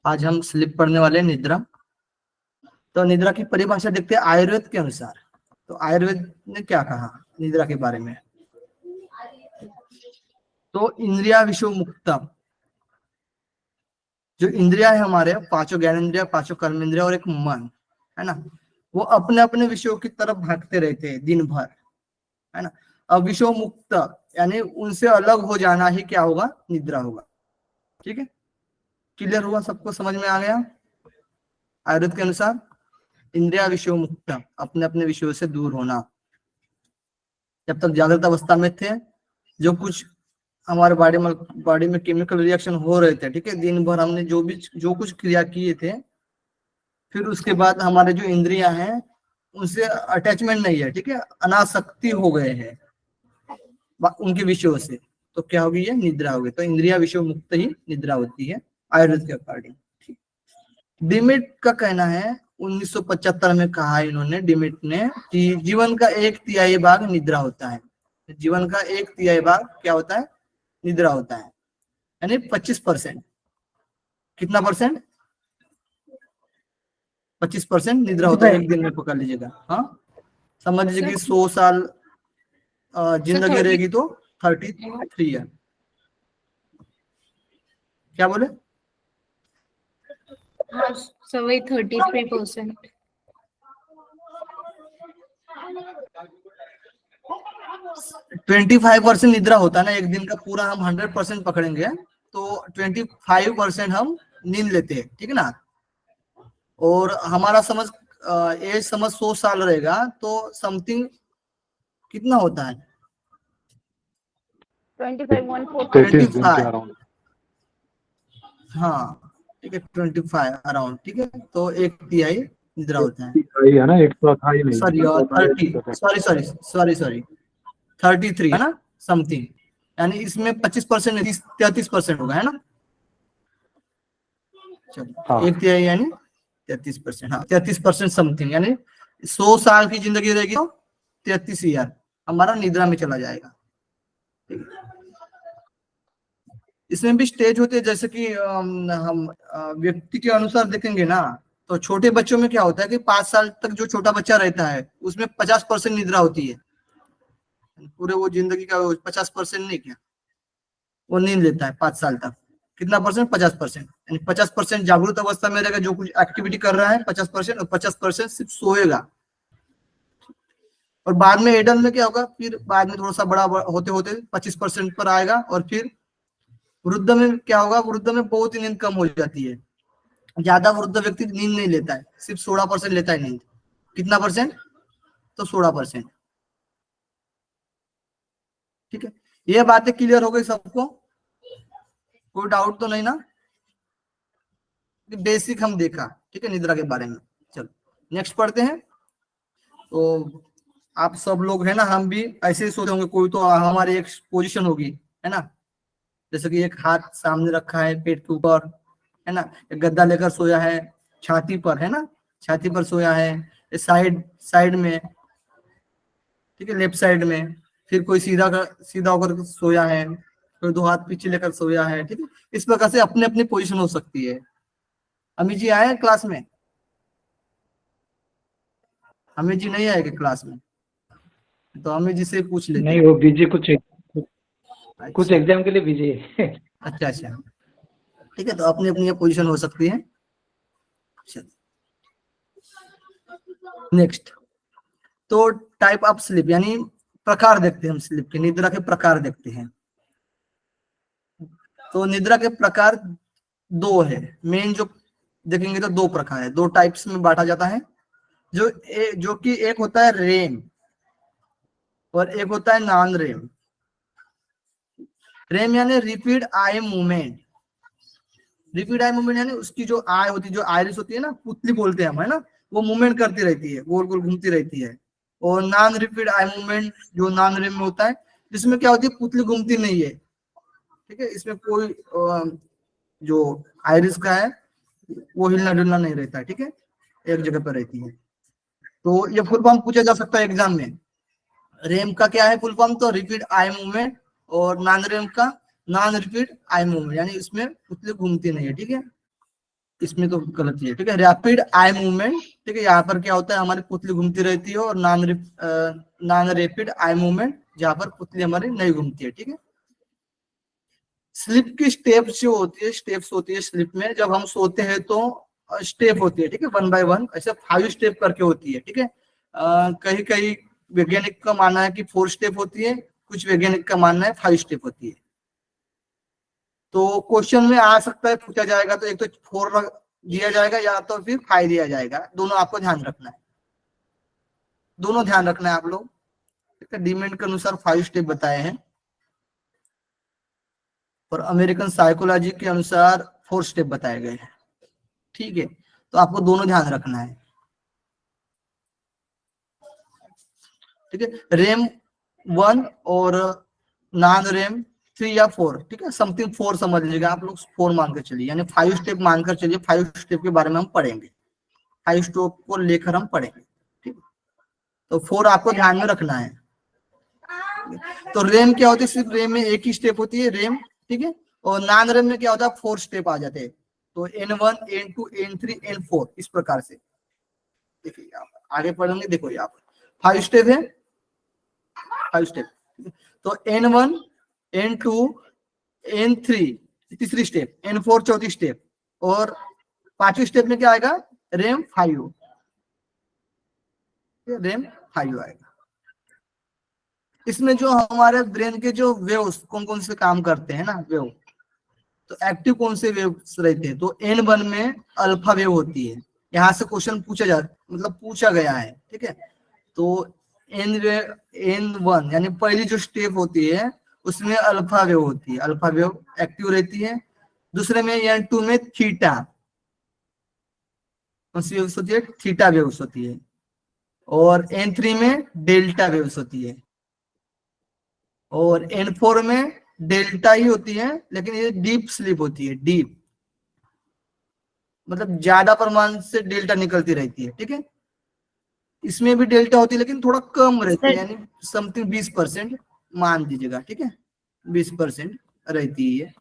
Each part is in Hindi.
आज हम स्लिप पढ़ने वाले हैं, निद्रा। तो निद्रा की परिभाषा देखते हैं आयुर्वेद के अनुसार। तो आयुर्वेद ने क्या कहा निद्रा के बारे में? तो इंद्रिया विषो मुक्ता, जो इंद्रिया है हमारे, पांचों ज्ञानेंद्रिया, पांचों कर्मेंद्रिया और एक मन, है ना, वो अपने अपने विषयों की तरफ भागते रहते हैं दिन भर, है ना। अब विषय मुक्त यानी उनसे अलग हो जाना ही क्या होगा? निद्रा होगा। ठीक है, क्लियर हुआ? सबको समझ में आ गया? आयुर्वेद के अनुसार इंद्रिया विषय मुक्त, अपने अपने विषयों से दूर होना। जब तक जागृत अवस्था में थे, जो कुछ हमारे बॉडी में केमिकल रिएक्शन हो रहे थे, ठीक है, दिन भर हमने जो कुछ क्रिया किए थे, फिर उसके बाद हमारे जो इंद्रियां हैं उनसे अटैचमेंट नहीं है, ठीक है, अनासक्ति हो गए हैं उनके विषयों से, तो क्या होगी? ये निद्रा होगी। तो इंद्रिया विषय मुक्त ही निद्रा होती है आयुर्वेद के अकॉर्डिंग। डिमिट का कहना है, 1975 में कहा इन्होंने, डिमिट ने, कि जीवन का 1/3 भाग निद्रा होता है। जीवन का 1/3 भाग क्या होता है? निद्रा होता है, यानी 25%। कितना परसेंट? 25% निद्रा होता है एक दिन में, पकड़ लीजिएगा। हाँ, समझ लीजिए कि 100 साल जिंदगी रहेगी तो 33 ईयर। क्या बोले? हाँ, so वही 33%। 25% निद्रा होता है ना एक दिन का, पूरा हम 100% पकड़ेंगे तो 25% हम नींद लेते हैं, ठीक है ना। और हमारा एज 100 साल रहेगा तो समथिंग कितना होता है? 25 हाँ, ठीक है, 25 अराउंड, ठीक है। तो 1/3 निद्रा होता है, है ना, 128 नहीं, सॉरी 30, सॉरी 33 है ना, समथिंग, यानी इसमें 25% 33% होगा, है ना। चलो, 1/3 यानी 33%, हाँ 33% समथिंग, यानी 100 साल की जिंदगी रहेगी तो 33 ईयर हमारा निद्रा में चला जाएगा। इसमें भी स्टेज होते हैं, जैसे कि हम व्यक्ति के अनुसार देखेंगे ना, तो छोटे बच्चों में क्या होता है कि 5 साल तक जो छोटा बच्चा रहता है उसमें 50% निद्रा होती है, पूरे वो जिंदगी का 50% नहीं, क्या वो नींद लेता है 5 साल तक। कितना परसेंट? 50%, यानी 50% जागृत अवस्था में रहेगा, जो कुछ एक्टिविटी कर रहा है 50%, और 50% सिर्फ सोएगा। और बाद में एडल्ट में क्या होगा? फिर बाद में थोड़ा सा बड़ा होते होते 25% पर आएगा, और फिर वृद्ध में क्या होगा? वृद्ध में बहुत ही नींद कम हो जाती है, ज्यादा वृद्ध व्यक्ति नींद नहीं लेता है, सिर्फ 16% लेता है नींद। कितना परसेंट? तो 16%। ठीक है, ये बातें क्लियर हो गई सबको? कोई डाउट तो नहीं ना? बेसिक हम देखा, ठीक है, निद्रा के बारे में। चलो नेक्स्ट पढ़ते हैं। तो आप सब लोग है ना, हम भी ऐसे ही सोचे होंगे, कोई तो हमारी एक पोजीशन होगी, है ना, जैसे कि एक हाथ सामने रखा है पेट के ऊपर, है ना, एक गद्दा लेकर सोया है छाती पर, है ना, छाती पर सोया है, साइड साइड में, ठीक है, लेफ्ट साइड में। फिर कोई सीधा होकर सोया है, कोई 2 हाथ पीछे लेकर सोया है, ठीक है। इस प्रकार से अपनी अपनी पोजीशन हो सकती है। अमित जी आए क्लास में? अमित जी नहीं आएगा क्लास में, तो अमित जी से पूछ लेते नहीं, हैं। वो बिजी कुछ अच्छा एग्जाम के लिए बिजी है। अच्छा, ठीक है, तो अपनी अपनी पोजीशन हो सकती है। नेक्स्ट, तो टाइप ऑफ स्लीप, यानी प्रकार देखते हैं हम स्लीप के, निद्रा के प्रकार देखते हैं। तो निद्रा के प्रकार 2 है मेन, जो देखेंगे तो 2 प्रकार है, 2 टाइप्स में बांटा जाता है। जो कि एक होता है रेम और एक होता है नॉन रेम। रेम यानी repeat eye movement. Repeat eye movement यानी उसकी जो आई होती है, जो आयरिस होती है ना, पुतली बोलते हैं हम, है ना, वो मूवमेंट करती रहती है, गोल गोल घूमती रहती है। और नॉन रिपीट आई मूवमेंट जो नॉन रेम में होता है, जिसमें क्या होती है, पुतली घूमती नहीं है, ठीक है, इसमें कोई जो आयरिस का है वो हिलना डुलना नहीं रहता है, ठीक है, एक जगह पर रहती है। तो ये फुल फॉर्म पूछा जा सकता है एग्जाम में। रेम का क्या है फुल फॉर्म? तो रिपीट आई मूवमेंट। और नॉन रेम का नॉन रिपीट आई मूवमेंट, यानी इसमें पुतली घूमती नहीं है, ठीक है। इसमें तो गलत ही है, ठीक है। रैपिड आई मूवमेंट, ठीक है, यहाँ पर क्या होता है, हमारी पुतली घूमती रहती है, और नॉन रैपिड आई मूवमेंट, जहाँ पर पुतली हमारी नहीं घूमती है, ठीक है। स्लिप की स्टेप्स जो होती है, स्टेप्स होती है स्लिप में, जब हम सोते हैं तो स्टेप होती है, ठीक है, 1 बाय 1, ऐसे 5 स्टेप करके होती है, ठीक है। कहीं कहीं वैज्ञानिक का मानना है कि 4 स्टेप होती है, कुछ वैज्ञानिक का मानना है 5 स्टेप होती है। तो क्वेश्चन में आ सकता है, पूछा जाएगा तो एक तो 4 दिया जाएगा या तो फिर 5 दिया जाएगा, दोनों आपको ध्यान रखना है, दोनों ध्यान रखना है आप लोग, ठीक है। डिमेंड के अनुसार 5 स्टेप बताए हैं, और अमेरिकन साइकोलॉजी के अनुसार 4 स्टेप बताए गए हैं, ठीक है। तो आपको दोनों ध्यान रखना है, ठीक है। रेम 1 और नॉन रेम 3 या 4, ठीक है, समथिंग 4 समझ लीजिएगा आप लोग, 4 मानकर चलिए, यानी 5 स्टेप मानकर चलिए, 5 स्टेप के बारे में हम पढ़ेंगे, 5 स्टेप को लेकर हम पढ़ेंगे, ठीक है। तो 4 आपको ध्यान में रखना है। तो रेम क्या होती है, सिर्फ रेम में एक ही स्टेप होती है, रेम, ठीक है। और नॉन रेम में क्या होता है, 4 स्टेप आ जाते हैं, तो N1 N2 N3 N4 इस प्रकार से। देखिए यहाँ पर आगे पढ़ेंगे, देखो यहाँ पर 5 स्टेप है, 5 स्टेप, तो N1 N2 N3 तीसरी स्टेप, N4 चौथी स्टेप, और 5वीं स्टेप में क्या आएगा, रेम 5, रेम 5 आएगा। इसमें जो हमारे ब्रेन के जो वेव्स कौन कौन से काम करते हैं ना, वेव, तो एक्टिव कौन से वेव्स रहते हैं, तो N1 में अल्फा वेव होती है, यहाँ से क्वेश्चन पूछा गया है, ठीक है। तो N1 यानी पहली जो स्टेप होती है उसमें अल्फा वेव होती है, अल्फा वेव एक्टिव रहती है। दूसरे में N2 में थीटा, कौन सी वेव्स होती है, थीटा वेव्स होती है। और N3 में डेल्टा वेव्स होती है, और N4 में डेल्टा ही होती है, लेकिन ये डीप स्लीप होती है, डीप मतलब ज्यादा परिमाण से डेल्टा निकलती रहती है, ठीक है। इसमें भी डेल्टा होती है लेकिन थोड़ा कम रहती है, यानी समथिंग 20% मान दीजिएगा, ठीक है, 20% रहती है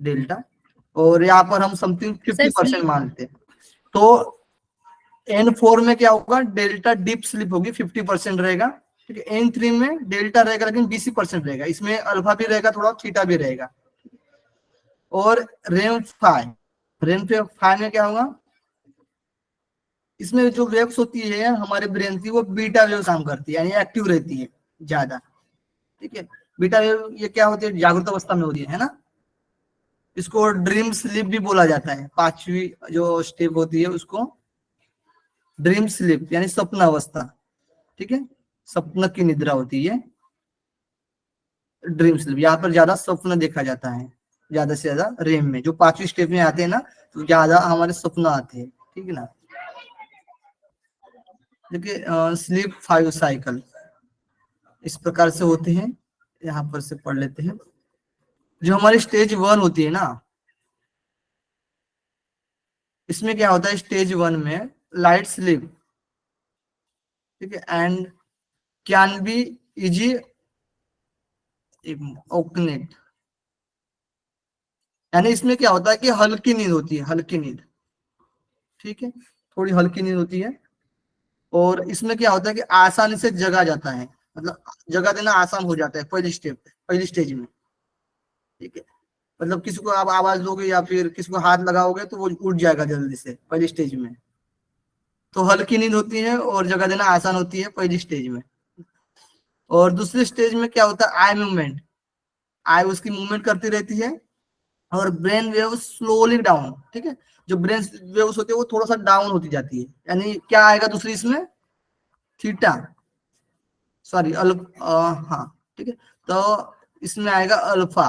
डेल्टा, और यहाँ पर हम समथिंग 50% मानते हैं। तो N4 में क्या होगा, डेल्टा डीप स्लीप होगी, 50% रहेगा, ठीक है। N3 में डेल्टा रहेगा लेकिन 20% रहेगा, इसमें अल्फा भी रहेगा, थोड़ा थीटा भी रहेगा। और रेम 5 में क्या होगा, इसमें जो वेव्स होती है हमारे ब्रेन की, वो बीटा वेव काम करती है, यानी एक्टिव रहती है ज्यादा, ठीक है। बीटा वेव ये क्या होती है, जागृत अवस्था में होती है ना, इसको ड्रीम स्लीप भी बोला जाता है। 5वीं जो स्टेप होती है उसको ड्रीम स्लीप यानी स्वप्न अवस्था, ठीक है, स्वप्न की निद्रा होती है ड्रीम स्लीप। यहाँ पर ज्यादा स्वप्न देखा जाता है, ज्यादा से ज्यादा रेम में, जो 5वीं स्टेप में आते हैं ना, तो ज्यादा हमारे स्वप्न आते हैं, ठीक है ना। देखिए स्लीप 5 साइकिल इस प्रकार से होते हैं, यहाँ पर से पढ़ लेते हैं। जो हमारी स्टेज 1 होती है ना, इसमें क्या होता है, स्टेज 1 में लाइट स्लीप, ठीक है, एंड कैन बी इजी ओकनेट, यानी इसमें क्या होता है कि हल्की नींद होती है, हल्की नींद, ठीक है, थोड़ी हल्की नींद होती है। और इसमें क्या होता है कि आसानी से जगा जाता है, मतलब जगा देना आसान हो जाता है पहली स्टेज में, ठीक है। मतलब किसी को आप आवाज दोगे या फिर किसी को हाथ लगाओगे तो वो उठ जाएगा जल्दी से पहली स्टेज में। तो हल्की नींद होती है और जगा देना आसान होती है पहली स्टेज में। और दूसरी स्टेज में क्या होता है, आई मूवमेंट, आई उसकी मूवमेंट करती रहती है, और ब्रेन वेव स्लोली डाउन, ठीक है। जो ब्रेन वेव्स होती है वो थोड़ा सा डाउन होती जाती है, यानी क्या आएगा दूसरी इसमें, थीटा, सॉरी हाँ, ठीक है। तो इसमें आएगा अल्फा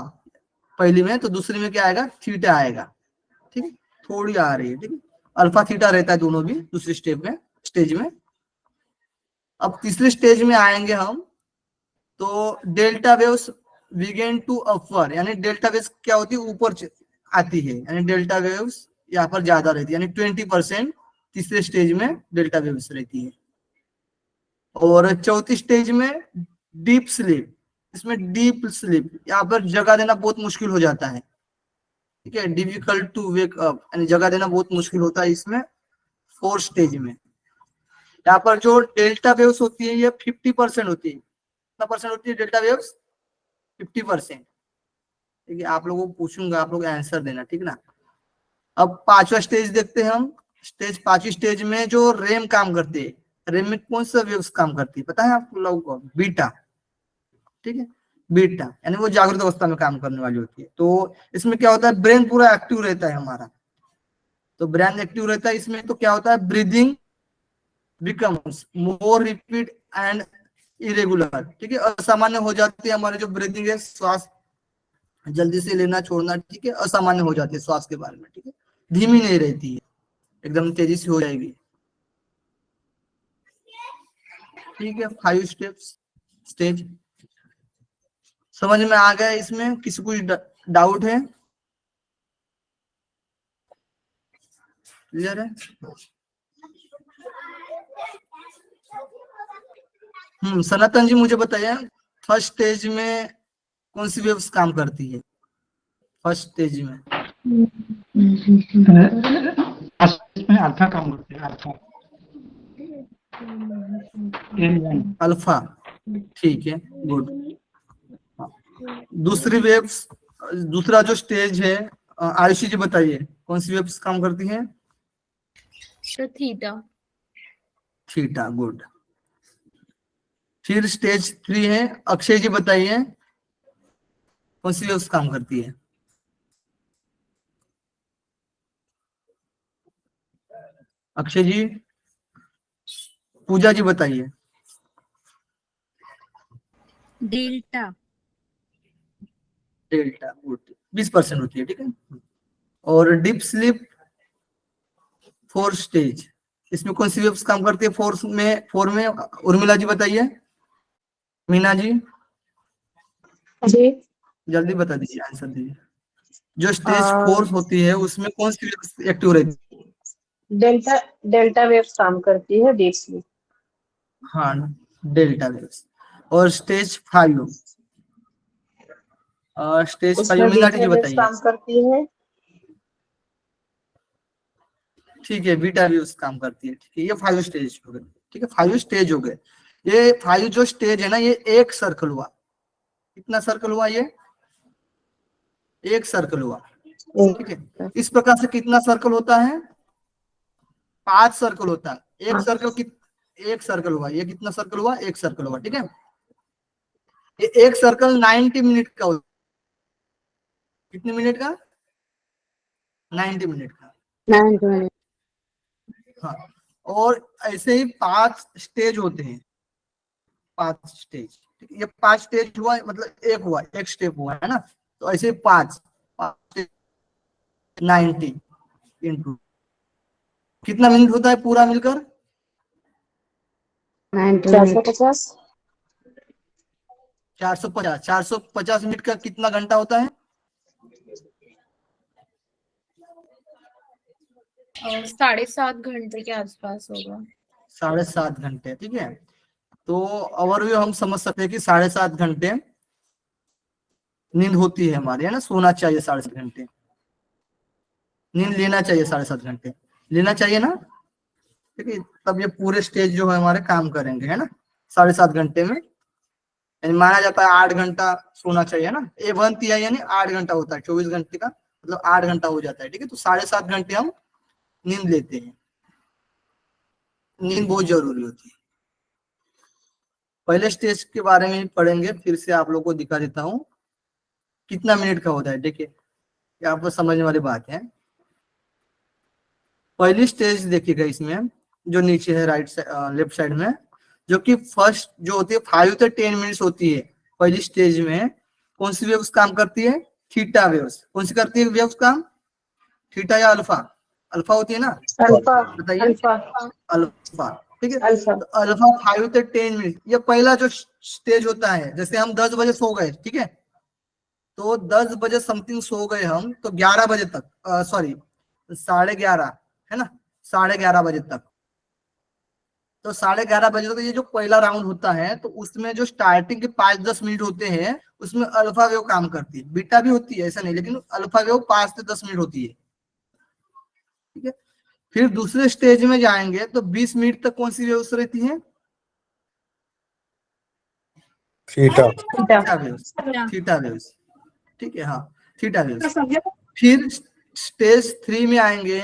पहली में, तो दूसरी में क्या आएगा, थीटा आएगा, ठीक है, थोड़ी आ रही है, ठीक है। अल्फा थीटा रहता है दोनों भी दूसरी स्टेज में। अब तीसरे स्टेज में आएंगे हम, तो delta waves begin to upward, यानी डेल्टा वेव्स क्या होती है, ऊपर आती है, यानी डेल्टा वेव्स यहाँ पर ज्यादा रहती है, यानी 20% तीसरे स्टेज में डेल्टा वेव्स रहती है। और चौथी स्टेज में डीप स्लीप, इसमें डीप स्लीप यहाँ पर जगह देना बहुत मुश्किल हो जाता है, ठीक है, डिफिकल्ट टू वेक अप, यानी जगह देना बहुत मुश्किल होता है इसमें 4 स्टेज में। यहाँ पर जो डेल्टा वेव्स होती है ये 50% होती है। कितना परसेंट होती है डेल्टा वेव्स? 50%। ठीक है, आप लोगों को पूछूंगा, आप लोग आंसर देना, ठीक ना। अब पांचवा स्टेज देखते हैं हम। पांचवी स्टेज में जो रेम काम करती है, रेम में कौन सा वेव्स काम करती है पता है आप लोगों को? बीटा। ठीक है, बीटा यानी वो जागृत अवस्था में काम करने वाली होती है। तो इसमें क्या होता है, ब्रेन पूरा एक्टिव रहता है हमारा। तो ब्रेन एक्टिव रहता है इसमें, तो क्या होता है, breathing becomes more repeat and irregular. ठीक है, असामान्य हो जाती है हमारी जो ब्रीदिंग है, श्वास जल्दी से लेना छोड़ना, ठीक है, असामान्य हो जाती है श्वास के बारे में। ठीक है, धीमी नहीं रहती है, एकदम तेजी से हो जाएगी। ठीक है, 5 स्टेप्स स्टेज समझ में आ गया? इसमें किसी कुछ डाउट है? क्लियर है? सनातन जी मुझे बताइए, फर्स्ट स्टेज में कौन सी वेव्स काम करती है? फर्स्ट स्टेज में इसमें अल्फा काम करते हैं, अल्फा अल्फा। ठीक है, गुड। दूसरी वेव्स, दूसरा जो स्टेज है, आयुषी जी बताइए कौन सी वेव्स काम करती हैं? तो थीटा। Theta, good. फिर स्टेज 3 है, अक्षय जी बताइए कौन सी वेव्स काम करती है? अक्षय जी। पूजा जी बताइए। डेल्टा। Delta, good. 20% होती है, ठीक है। और डीप स्लीप 4 स्टेज, इसमें कौन सी वेव्स काम करती है? 4 में उर्मिला जी बताइए। मीना जी जी, जल्दी बता दीजिए, आंसर दीजिए। जो स्टेज 4 होती है उसमें कौन सी वेव्स एक्टिव रहती डेल्टा डेल्टा वेव्स काम करती है डीप स्लीप। है? हाँ, डेल्टा वेव्स। और स्टेज 5, स्टेज 5 उसमें मीनाटी बीटा जी वेव्स बताइए। काम करती है। ठीक है, बीटा वेव्स काम करती है। ठीक है, ये 5 स्टेज हो गए। ठीक है, 5 स्टेज हो गए। ये 5 जो स्टेज है ना, ये एक सर्कल हुआ। कितना सर्कल हुआ? ये एक सर्कल हुआ। ठीक है, इस प्रकार से कितना सर्कल होता है? 5 सर्कल होता है। एक सर्कल हुआ। ये कितना सर्कल हुआ? एक सर्कल हुआ। ठीक है, ये एक सर्कल 90 मिनट का होता है। कितने मिनट का? 90 मिनट का। 9 हाँ, और ऐसे ही 5 स्टेज होते हैं। 5 स्टेज। ठीक है, ये 5 स्टेज हुआ, मतलब एक हुआ, एक स्टेप हुआ है ना। तो ऐसे 5 90 इंटू कितना मिनट होता है पूरा मिलकर? 450। 450। 450 मिनट का कितना घंटा होता है? 7.5 घंटे के आसपास होगा। 7.5 घंटे। ठीक है, तो ओवरव्यू हम समझ सकते हैं कि 7.5 घंटे नींद होती है हमारी, है ना। सोना चाहिए 7.5 घंटे, नींद लेना चाहिए 7.5 घंटे, लेना चाहिए ना। ठीक है, तब ये पूरे स्टेज जो है हमारे काम करेंगे, है ना। 7.5 घंटे में यानी माना जाता है 8 घंटा सोना चाहिए ना। A1 यानी 8 घंटा होता है, 24 घंटे का मतलब 8 घंटा हो जाता है। ठीक है, तो 7.5 घंटे हम नींद लेते हैं। नींद बहुत जरूरी होती है। पहले स्टेज के बारे में पढ़ेंगे, फिर से आप लोगों को दिखा देता हूँ कितना मिनट का होता है। देखिए, ये आपको समझने वाली बात है। पहली स्टेज देखिएगा इसमें, जो नीचे है राइट साइड लेफ्ट साइड में, जो कि फर्स्ट जो होती है 5 से 10 मिनट्स होती है। पहली स्टेज में कौन सी वेव्स काम करती है? Theta waves. कौन सी करती है वेव्स काम? थीटा या अल्फा? अल्फा होती है ना, अल्फा बताइए। Alpha alpha. ठीक है, अल्फा। तो अल्फा 5 से 10 मिनट, ये पहला जो स्टेज होता है। जैसे हम 10 बजे सो गए, ठीक है, तो 10 बजे समथिंग सो गए हम, तो 11 बजे तक, सॉरी 11:30, है ना, 11:30 बजे तक तो 11:30 बजे तक ये जो पहला राउंड होता है, तो उसमें जो स्टार्टिंग के 5-10 मिनट होते हैं उसमें अल्फा वेव काम करती है, बीटा भी होती है ऐसा नहीं, लेकिन अल्फा वेव 5 से 10 मिनट होती है, ठीक है। फिर दूसरे स्टेज में जाएंगे तो 20 मिनट तक कौन सी वेव्स रहती है? Theta. Theta waves, theta waves, ठीक है, हाँ थीटा वेव्स। फिर स्टेज 3 में आएंगे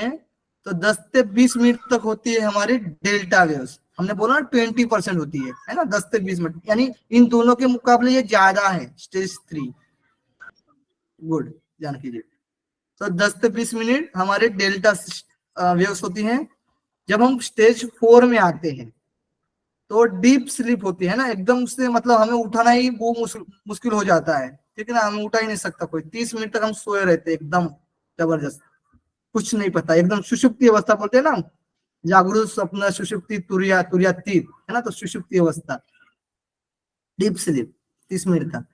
तो 10 से 20 मिनट तक होती है हमारी डेल्टा वेव्स। हमने बोला ना 20% होती है ना, 10 से 20 मिनट, यानी इन दोनों के मुकाबले ये ज्यादा है स्टेज 3। गुड, ध्यान कीजिए। तो 10 से 20 मिनट हमारे डेल्टा वेव्स होती हैं। जब हम स्टेज 4 में आते हैं तो डीप स्लीप होती है ना, एकदम से मतलब हमें उठाना ही वो मुश्किल हो जाता है, ठीक है ना, हमें उठा ही नहीं सकता कोई। 30 मिनट तक हम सोए रहते हैं एकदम जबरदस्त, कुछ नहीं पता, एकदम सुषुप्ति अवस्था बोलते हैं ना, जागरूक स्वप्न सुषुप्ति तुरिया तुरियातीत, है ना, तो सुषुप्ति अवस्था डीप स्लीप 30 मिनट तक,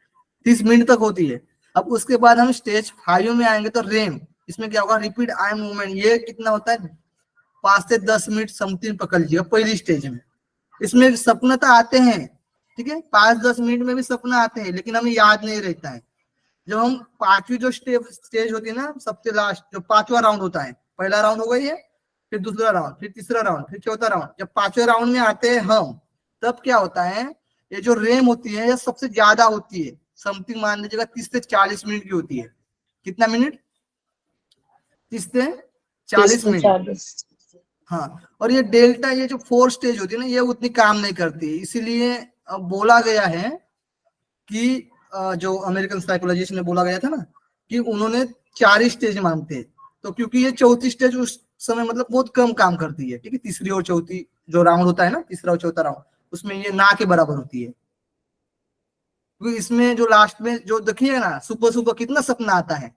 30 मिनट तक होती है। अब उसके बाद हम स्टेज 5 में आएंगे तो रेम, इसमें क्या होगा, रिपीट आई मूवमेंट। ये कितना होता है, 5 से 10 मिनट समथिंग पकड़ लीजिएगा पहली स्टेज में। इसमें सपने तो आते हैं, ठीक है, 5-10 मिनट में भी सपना आते हैं, लेकिन हमें याद नहीं रहता है। जब हम 5वीं जो स्टेज होती है ना, सबसे लास्ट जो 5वां राउंड होता है, पहला राउंड हो गई है, फिर दूसरा राउंड, फिर तीसरा राउंड, फिर चौथा राउंड, जब 5वें राउंड में आते हैं हम, तब क्या होता है, ये जो रेम होती है ये सबसे ज्यादा होती है, समथिंग मान लीजिएगा 30 से 40 मिनट की होती है। कितना मिनट? 30 से 40 मिनट। हाँ, और ये डेल्टा, ये जो 4 स्टेज होती है ना, ये उतनी काम नहीं करती, इसीलिए बोला गया है कि जो अमेरिकन साइकोलॉजिस्ट ने बोला गया था ना कि उन्होंने 4 स्टेज मानते हैं, तो क्योंकि ये चौथी स्टेज उस समय मतलब बहुत कम काम करती है, ठीक है। तीसरी और चौथी जो राउंड होता है ना, तीसरा और चौथा राउंड, उसमें ये ना के बराबर होती है, क्योंकि इसमें जो लास्ट में जो देखिए ना, सुबह सुबह कितना सपना आता है,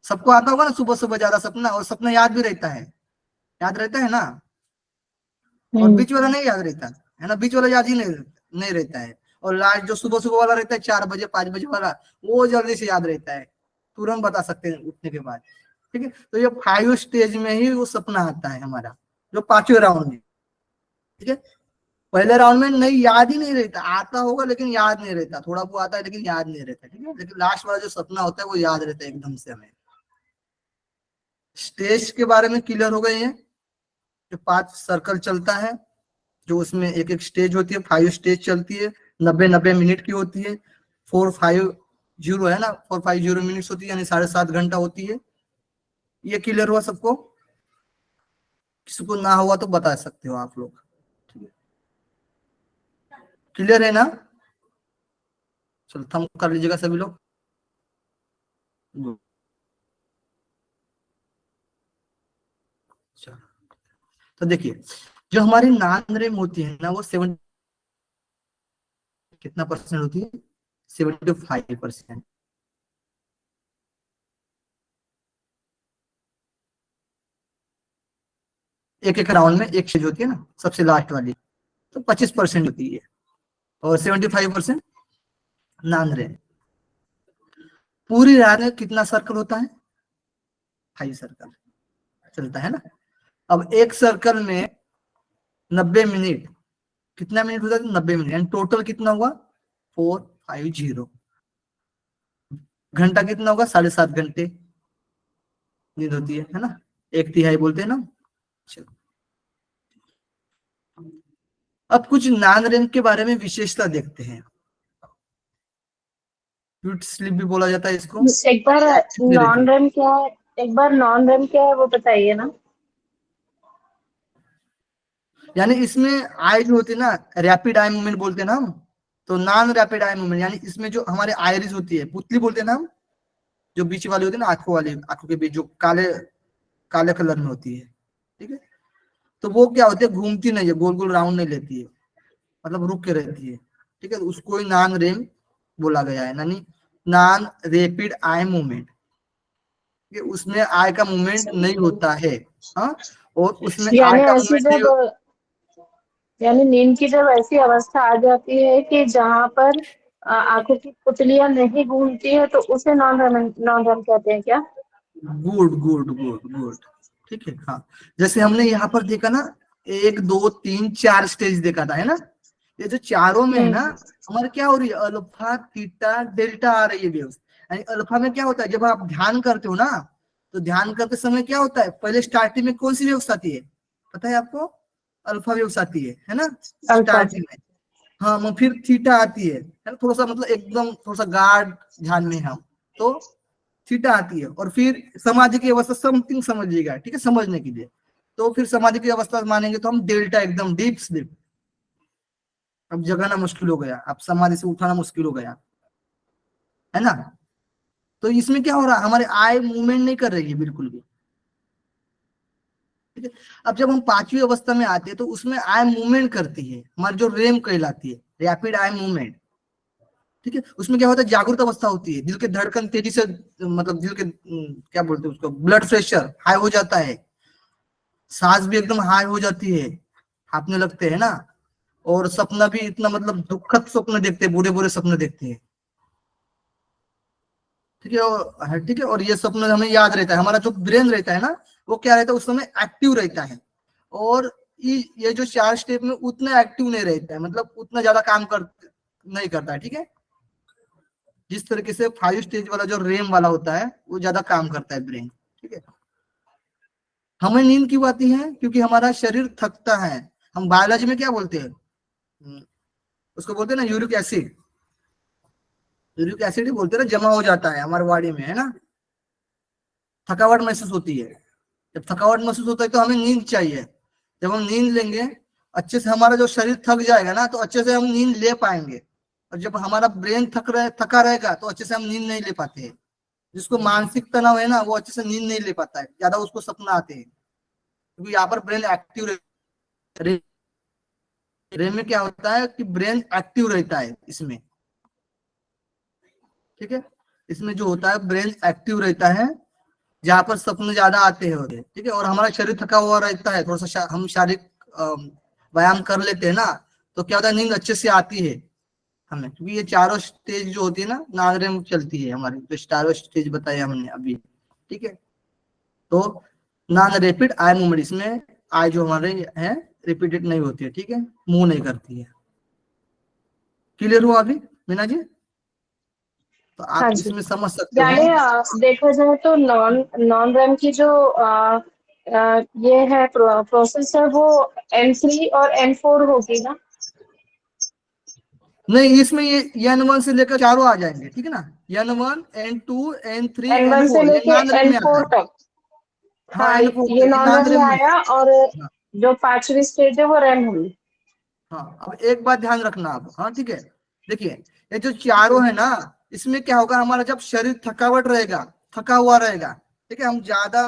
सबको आता होगा ना सुबह सुबह ज्यादा सपना, और सपना याद भी रहता है, याद रहता है ना, और बीच वाला नहीं याद रहता है ना, बीच वाला याद ही नहीं रहता है, और लास्ट जो सुबह सुबह वाला रहता है 4 बजे 5 बजे वाला, वो जल्दी से याद रहता है, तुरंत बता सकते हैं उठने के बाद, ठीक है। तो ये 5 स्टेज में ही वो सपना आता है हमारा, जो 5वें राउंड में, ठीक है। पहले राउंड में नहीं, याद ही नहीं रहता, आता होगा लेकिन याद नहीं रहता, थोड़ा बहुत आता है लेकिन याद नहीं रहता, ठीक है। लेकिन लास्ट वाला जो सपना होता है वो याद रहता है एकदम से हमें। स्टेज के बारे में क्लियर हो गए हैं, जो 5 सर्कल चलता है, जो उसमें एक एक स्टेज होती है, 5 स्टेज चलती है, 90-90 मिनट की होती है, 450 है ना, 450 मिनट्स होती है, यानी 7.5 घंटा होती है। ये क्लियर हुआ सबको? किसी को ना हुआ तो बता सकते हो आप लोग, ठीक है, क्लियर है ना? चलो थंब कर लीजिएगा सभी लोग। तो देखिए, जो हमारी नॉन रेम होती है ना, वो 7 कितना % होती है, 75%। एक एक राउंड में एक चीज होती है ना, सबसे लास्ट वाली, तो 25% होती है, और 75% नॉन रेम। पूरी रात में कितना सर्कल होता है? 5 सर्कल चलता है ना। अब एक सर्कल में 90 मिनट, कितना मिनट होता है? 90 मिनट, यानी टोटल कितना हुआ? 450। घंटा कितना होगा? 7.5 घंटे नींद होती है ना, 1/3 बोलते हैं ना। चलो, अब कुछ नॉन रेम के बारे में विशेषता देखते हैं। स्वीट स्लीप भी बोला जाता है इसको। एक बार नॉन रेम क्या है, एक बार नॉन रेम क्या है वो बताइए ना। यानी इसमें आई जो होती है ना, रैपिड आई मूवमेंट बोलते हैं ना हम, तो नॉन रैपिड आई मूवमेंट, यानी इसमें जो हमारे आयरिस होती है, पुतली बोलते हैं ना हम, जो बीच वाली होती है ना, आंखों वाली, आंखों के बीच जो काले काले कलर में होती है, ठीक है, तो वो क्या होती है, घूमती नहीं है, गोल गोल राउंड नहीं लेती है, मतलब रुक के रहती है, ठीक है, उसको ही नॉन रेम बोला गया है, यानी नॉन रैपिड आई मूवमेंट, उसमें आई का मूवमेंट नहीं होता है, हाँ, और उसमें आई यानी का ऐसी मूवमेंट नहीं जब, यानी नींद की जब ऐसी अवस्था आ जाती है कि जहाँ पर आंखों की पुतलियां नहीं घूमती है, तो उसे नॉन रेम कहते हैं क्या? गुड गुड गुड गुड, ठीक है, हाँ। जैसे हमने यहाँ पर देखा ना, 1 2 3 4 स्टेज देखा था, है ना। ये जो चारों में है ना, हमारे क्या हो रही है, अल्फा थीटा डेल्टा आ रही है वेव्स। यानी अल्फा में क्या होता है, जब आप ध्यान करते हो ना, तो ध्यान करते समय क्या होता है, पहले स्टार्टिंग में कौन सी वेव्स आती है, पता है आपको, अल्फा वेव्स आती है ना अल्फा। स्टार्टिंग में। हाँ, फिर थीटा आती है ना, थोड़ा सा मतलब एकदम थोड़ा सा गाढ़ ध्यान में हम, तो थीटा आती है। और फिर समाधि की अवस्था समथिंग समझिएगा, ठीक है, समझने के लिए। तो फिर समाधि की अवस्था मानेंगे तो हम डेल्टा, एकदम डीप स्लीप। अब जगाना मुश्किल हो गया, अब समाधि से उठाना मुश्किल हो गया, है ना। तो इसमें क्या हो रहा है, हमारे आई मूवमेंट नहीं कर रही है बिल्कुल भी, ठीक है। अब जब हम पांचवी अवस्था में आते हैं तो उसमें आई मूवमेंट करती है, हमारी जो रेम कहलाती है, रैपिड आई मूवमेंट, ठीक है। उसमें क्या होता है, जागृत अवस्था होती है, दिल के धड़कन तेजी से, मतलब दिल के क्या बोलते हैं उसको, ब्लड प्रेशर हाई हो जाता है, सांस भी एकदम हाई हो जाती है, हांफने लगते हैं ना। और सपना भी इतना, मतलब दुखद स्वप्न देखते हैं, बुरे बुरे सपने देखते हैं, ठीक है। ठीक है, और ये सपना हमें याद रहता है, हमारा जो ब्रेन रहता है ना, वो क्या रहता है उस समय, एक्टिव रहता है। और ये जो 4 स्टेप में उतना एक्टिव नहीं रहता है, मतलब उतना ज्यादा काम नहीं करता है, ठीक है। जिस तरीके से 5 स्टेज वाला जो रेम वाला होता है, वो ज्यादा काम करता है ब्रेन, ठीक है। हमें नींद क्यों आती है, क्योंकि हमारा शरीर थकता है। हम बायोलॉजी में क्या बोलते हैं, उसको बोलते हैं ना यूरिक एसिड, यूरिक एसिड ही बोलते हैं ना, जमा हो जाता है हमारे बॉडी में, है ना। थकावट महसूस होती है, जब थकावट महसूस होता है तो हमें नींद चाहिए। जब हम नींद लेंगे अच्छे से, हमारा जो शरीर थक जाएगा ना, तो अच्छे से हम नींद ले पाएंगे। और जब हमारा ब्रेन थका रहेगा तो अच्छे से हम नींद नहीं ले पाते हैं। जिसको मानसिक तनाव है ना, वो अच्छे से नींद नहीं ले पाता है, ज्यादा उसको सपना आते हैं, क्योंकि यहाँ पर ब्रेन एक्टिव रेम में क्या होता है कि ब्रेन एक्टिव रहता है इसमें, ठीक है। इसमें जो होता है ब्रेन एक्टिव रहता है, जहां पर सपने ज्यादा आते हैं, ठीक है। और हमारा शरीर थका हुआ रहता है, थोड़ा सा हम शारीरिक व्यायाम कर लेते हैं ना, तो क्या होता है, नींद अच्छे से आती है हमें, क्योंकि ये चारों स्टेज जो होती है ना, नान रेम चलती है हमारी, तो चारों स्टेज बताया हमने अभी, ठीक है। तो नॉन रैपिड आई मूवमेंट, इसमें आई जो हमारे है रिपीटेड नहीं होती है, ठीक है, मूव नहीं करती है। क्लियर हुआ अभी मीना जी? तो हाँ आप जी। इसमें समझ सकते यानी हो। देखा जाए तो नॉन नॉन रैम की जो ये है प्रोसेस है, वो N3 और N4 होगी ना। नहीं, इसमें ये N1 से लेकर चारों आ जाएंगे, ठीक है ना। N1 N2 N3 N1 से N4 ये लेके नॉन रेम में आता N4 है। तक। हाँ, हाँ, N4 ये ये नॉन नॉन रैम में रेम में। आया, और हाँ, जो 5वीं स्टेज है वो रैम हुई। हाँ, अब एक बात ध्यान रखना आप, हाँ ठीक है। देखिए, ये जो चारों है ना, इसमें क्या होगा, हमारा जब शरीर थकावट रहेगा, थका हुआ रहेगा, ठीक है, हम ज्यादा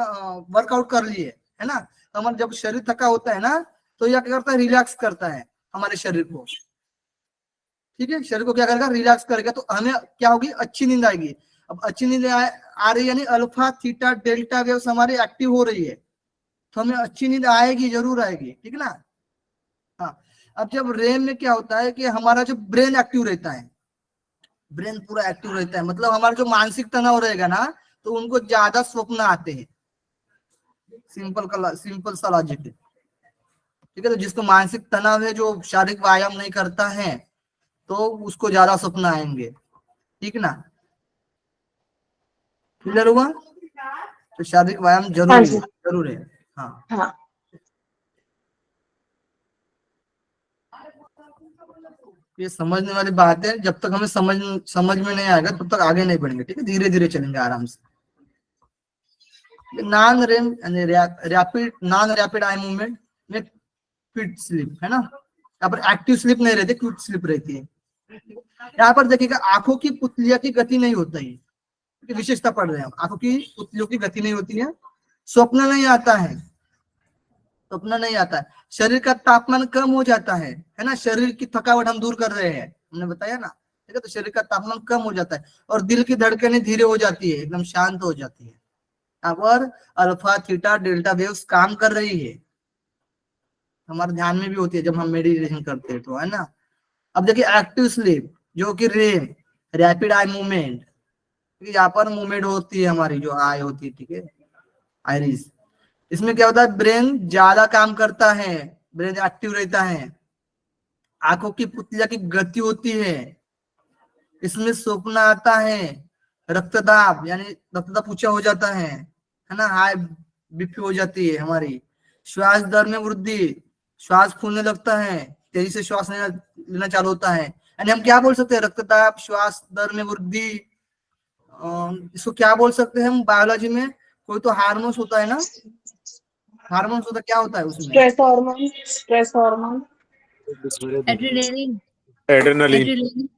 वर्कआउट कर लिए, है ना, तो हमारा जब शरीर थका होता है ना, तो यह क्या करता है, रिलैक्स करता है हमारे शरीर को, ठीक है। शरीर को क्या करेगा, रिलैक्स करेगा, तो हमें क्या होगी, अच्छी नींद आएगी। अब अच्छी नींद आ रही है, यानी अल्फा थीटा डेल्टा वेव्स हमारी एक्टिव हो रही है, तो हमें अच्छी नींद आएगी, जरूर आएगी, ठीक है ना। हाँ, अब जब रेम में क्या होता है कि हमारा जो ब्रेन एक्टिव रहता है, ब्रेन पूरा एक्टिव रहता है, मतलब हमारा जो मानसिक तनाव रहेगा ना, तो उनको ज्यादा स्वप्न आते हैं। सिंपल सा लॉजिक है, ठीक है। तो जिसको मानसिक तनाव है, जो शारीरिक व्यायाम नहीं करता है, तो उसको ज्यादा स्वप्न आएंगे, ठीक ना। क्लियर हुआ? तो शारीरिक व्यायाम हाँ जरूरी जी। है, जरूर है। हाँ, हाँ ये समझने वाली बात है, जब तक हमें समझ में नहीं आएगा तब तक आगे नहीं बढ़ेंगे, ठीक है, धीरे धीरे चलेंगे आराम से। नॉन रेम यानी rapid, non rapid eye movement में क्विक स्लीप, है ना। यहाँ पर एक्टिव स्लीप नहीं रहती, क्विक स्लीप रहती है। यहाँ पर देखिएगा, आंखों की पुतलियों की गति नहीं होता है, विशेषता पढ़ रहे हैं हम, आंखों की पुतलियों की गति नहीं होती है, स्वप्न नहीं आता है, स्वप्न नहीं आता है, शरीर का तापमान कम हो जाता है ना, शरीर की थकावट हम दूर कर रहे हैं, हमने बताया ना, ठीक है। तो शरीर का तापमान कम हो जाता है, और दिल की धड़कनें धीरे हो जाती है, एकदम शांत हो जाती है। यहाँ पर अल्फा थीटा डेल्टा वेव्स काम कर रही है, हमारे ध्यान में भी होती है जब हम मेडिटेशन करते हैं, तो है ना। अब देखिए, एक्टिव स्लीप जो कि रेम, रैपिड आई मूवमेंट, यहाँ पर मूवमेंट होती है हमारी जो आई होती है, ठीक है, आइरिस। इसमें क्या होता है, ब्रेन ज्यादा काम करता है, ब्रेन एक्टिव रहता है, आंखों की पुतलिया की गति होती है, इसमें स्वप्न आता है, रक्तदाब यानी रक्तदाब ऊंचा हो जाता है ना, हाई बीपी हो जाती है हमारी, श्वास दर में वृद्धि, श्वास फूलने लगता है, तेजी से श्वास लेना चालू होता है। यानी हम क्या बोल सकते हैं, रक्तदाब, श्वास दर में वृद्धि, इसको क्या बोल सकते हैं हम बायोलॉजी में, कोई तो हार्मोन्स होता है ना, हार्मोन्स होता क्या होता है उसमें, stress hormone, stress hormone, adrenaline, adrenaline. Adrenaline,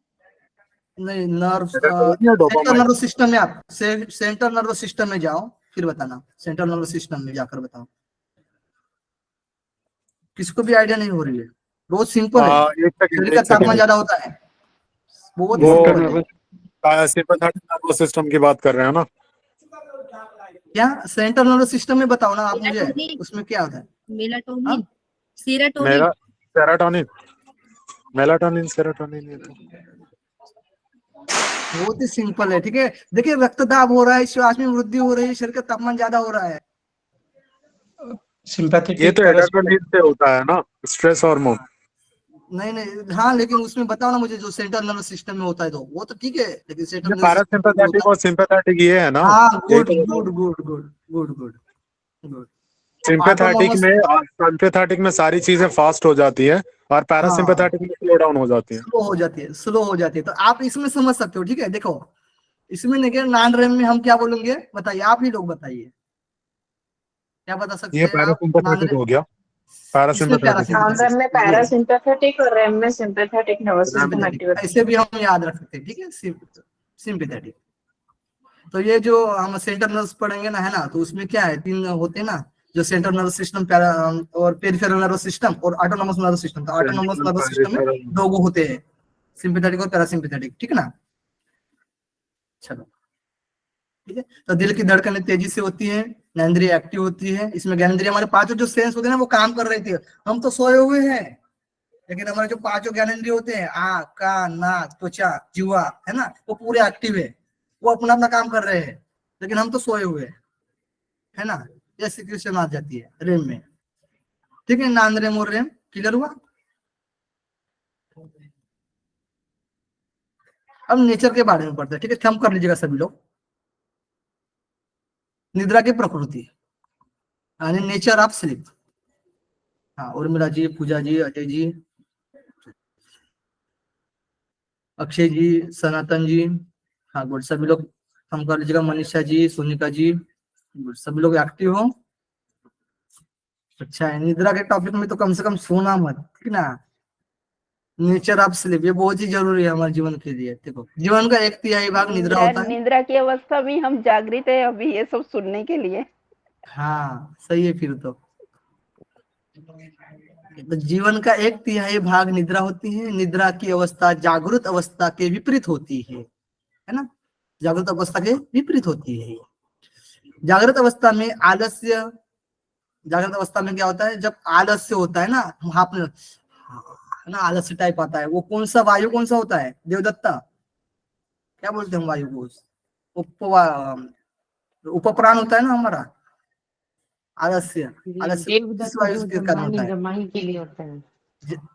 नहीं, नर्व, एड्रेनलिन या सेंट्रल डोपामाइन? नर्वस सिस्टम में, आप सेंट्रल नर्वस सिस्टम में जाओ फिर बताना, सेंट्रल नर्वस सिस्टम में जाकर बताओ, किसको भी आइडिया नहीं हो रही है, बहुत सिंपल है, एक शरीर सेकंड, का एक तापमान सेकंड। ज्यादा होता है, बहुत वो सिंपल है। सिंपैथेटिक नर्वस सिस्टम की बात कर रहे हैं ना? क्या सेंट्रल नर्वस सिस्टम में बताओ ना आप मुझे, मेलाटोनिन, उसमें क्या होता है? हाँ? मेलाटोनिन, सेरोटोनिन, मेरा सेरोटोनिन, मेलाटोनिन, सेरोटोनिन, ये तो बहुत ही सिंपल है, ठीक है। देखिए रक्तदाब हो रहा है, श्वास में वृद्धि हो रही है, शरीर का तापमान ज्यादा हो रहा है, ये सिंपैथेटिक तो एड्रेनलिन से होता है ना, स्ट्रेस हार्मोन। नहीं नहीं, हाँ लेकिन उसमें बताओ ना मुझे, जो सेंट्रल नर्वस सिस्टम में होता है तो वो तो ठीक है, लेकिन सेंट्रल ये नर्वस सिस्टम पैरासिम्पैथेटिक और सिंपैथेटिक ये है ना, हाँ, यही गुड तो गुड बताओ। Good good good good good. Sympathetic autonomous, में, सिंपैथेटिक में सारी चीजें फास्ट हो जाती है और हाँ, पैरासिम्पैथेटिक में स्लो डाउन हो जाती है। स्लो हो जाती है, स्लो हो जाती है, तो आप इसमें समझ सकते हो, ठीक है। देखो इसमें देखिए नॉन रेम में हम क्या बोलेंगे, बताइए, आप ही लोग बताइए, क्या बता ये सकते हैं आप नॉन पैरासिम्पैथेटिक रेम? हो गया, इसमें पैरासिम्पैथेटिक। नॉन में गुड, पैरासिम्पैथेटिक और रेम में sympathetic nervous system sympathetic, activity. ऐसे भी हम याद रख सकते हैं, ठीक है, सिंपैथेटिक। तो ये जो हम सेंट्रल नर्वस पढ़ेंगे ना, है ना, तो उसमें क्या है, तीन होते हैं ना, जो सेंट्रल नर्वस सिस्टम, और पेरिफेरल नर्वस सिस्टम और ऑटोनोमस नर्वस सिस्टम। तो ऑटोनोमस सेंट्रल, नर्वस सिस्टम में पेरिफेरल। दो वो होते हैं, सिंपैथेटिक और पैरासिम्पैथेटिक, ठीक है ना। चलो, ठीक है। तो दिल की धड़कनें तेजी से होती है, ज्ञानेंद्रिय एक्टिव होती है, इसमें ज्ञानेंद्रिय, हमारे पांचों जो सेंस होते हैं ना वो काम कर रहे थे, हम तो सोए हुए हैं, लेकिन हमारे जो पांचों ज्ञानेंद्रिय होते हैं, आंख, कान, नाक, त्वचा, जीवा, है ना, वो पूरे एक्टिव है, वो अपना अपना काम कर रहे हैं, लेकिन हम तो सोए हुए हैं, है ना। ये सिक्रेशन आ जाती है रेम में, ठीक है, नॉन रेम और रेम, क्लियर हुआ। अब नेचर के बारे में पढ़ते हैं, ठीक है, थम कर लीजिएगा सभी लोग। निद्रा की प्रकृति यानी नेचर ऑफ स्लीप। हाँ, उर्मिला जी, पूजा जी, अजय जी, अक्षय जी, सनातन जी, हाँ गुड, सभी लोग थम कर लीजिएगा, मनीषा जी, सोनिका जी, गुड, सभी लोग एक्टिव हो। अच्छा है, निद्रा के टॉपिक में तो कम से कम सोना मत, ठीक ना। नेचर ऑफ स्लीप ये बहुत ही जरूरी है हमारे जीवन के लिए। देखो जीवन का 1/3 भाग निद्रा होता है। निद्रा की अवस्था में हम जागृत है अभी ये सब सुनने के लिए। हाँ सही है, फिर तो जीवन का 1/3 भाग निद्रा होती है। निद्रा की अवस्था जागृत अवस्था के विपरीत होती है ना, जागृत अवस्था के विपरीत होती है। जागृत अवस्था में आलस्य, जागृत अवस्था में क्या होता है, जब आलस्य होता है ना, हम हाफ है ना, आलस्य टाइप आता है, वो कौन सा वायु कौन सा होता है, देवदत्ता, क्या बोलते हैं हम वायु को, उपप्राण होता है ना हमारा, आलस्य, आलस्य किस वायु के कारण होता है, जमाई के लिए होता है,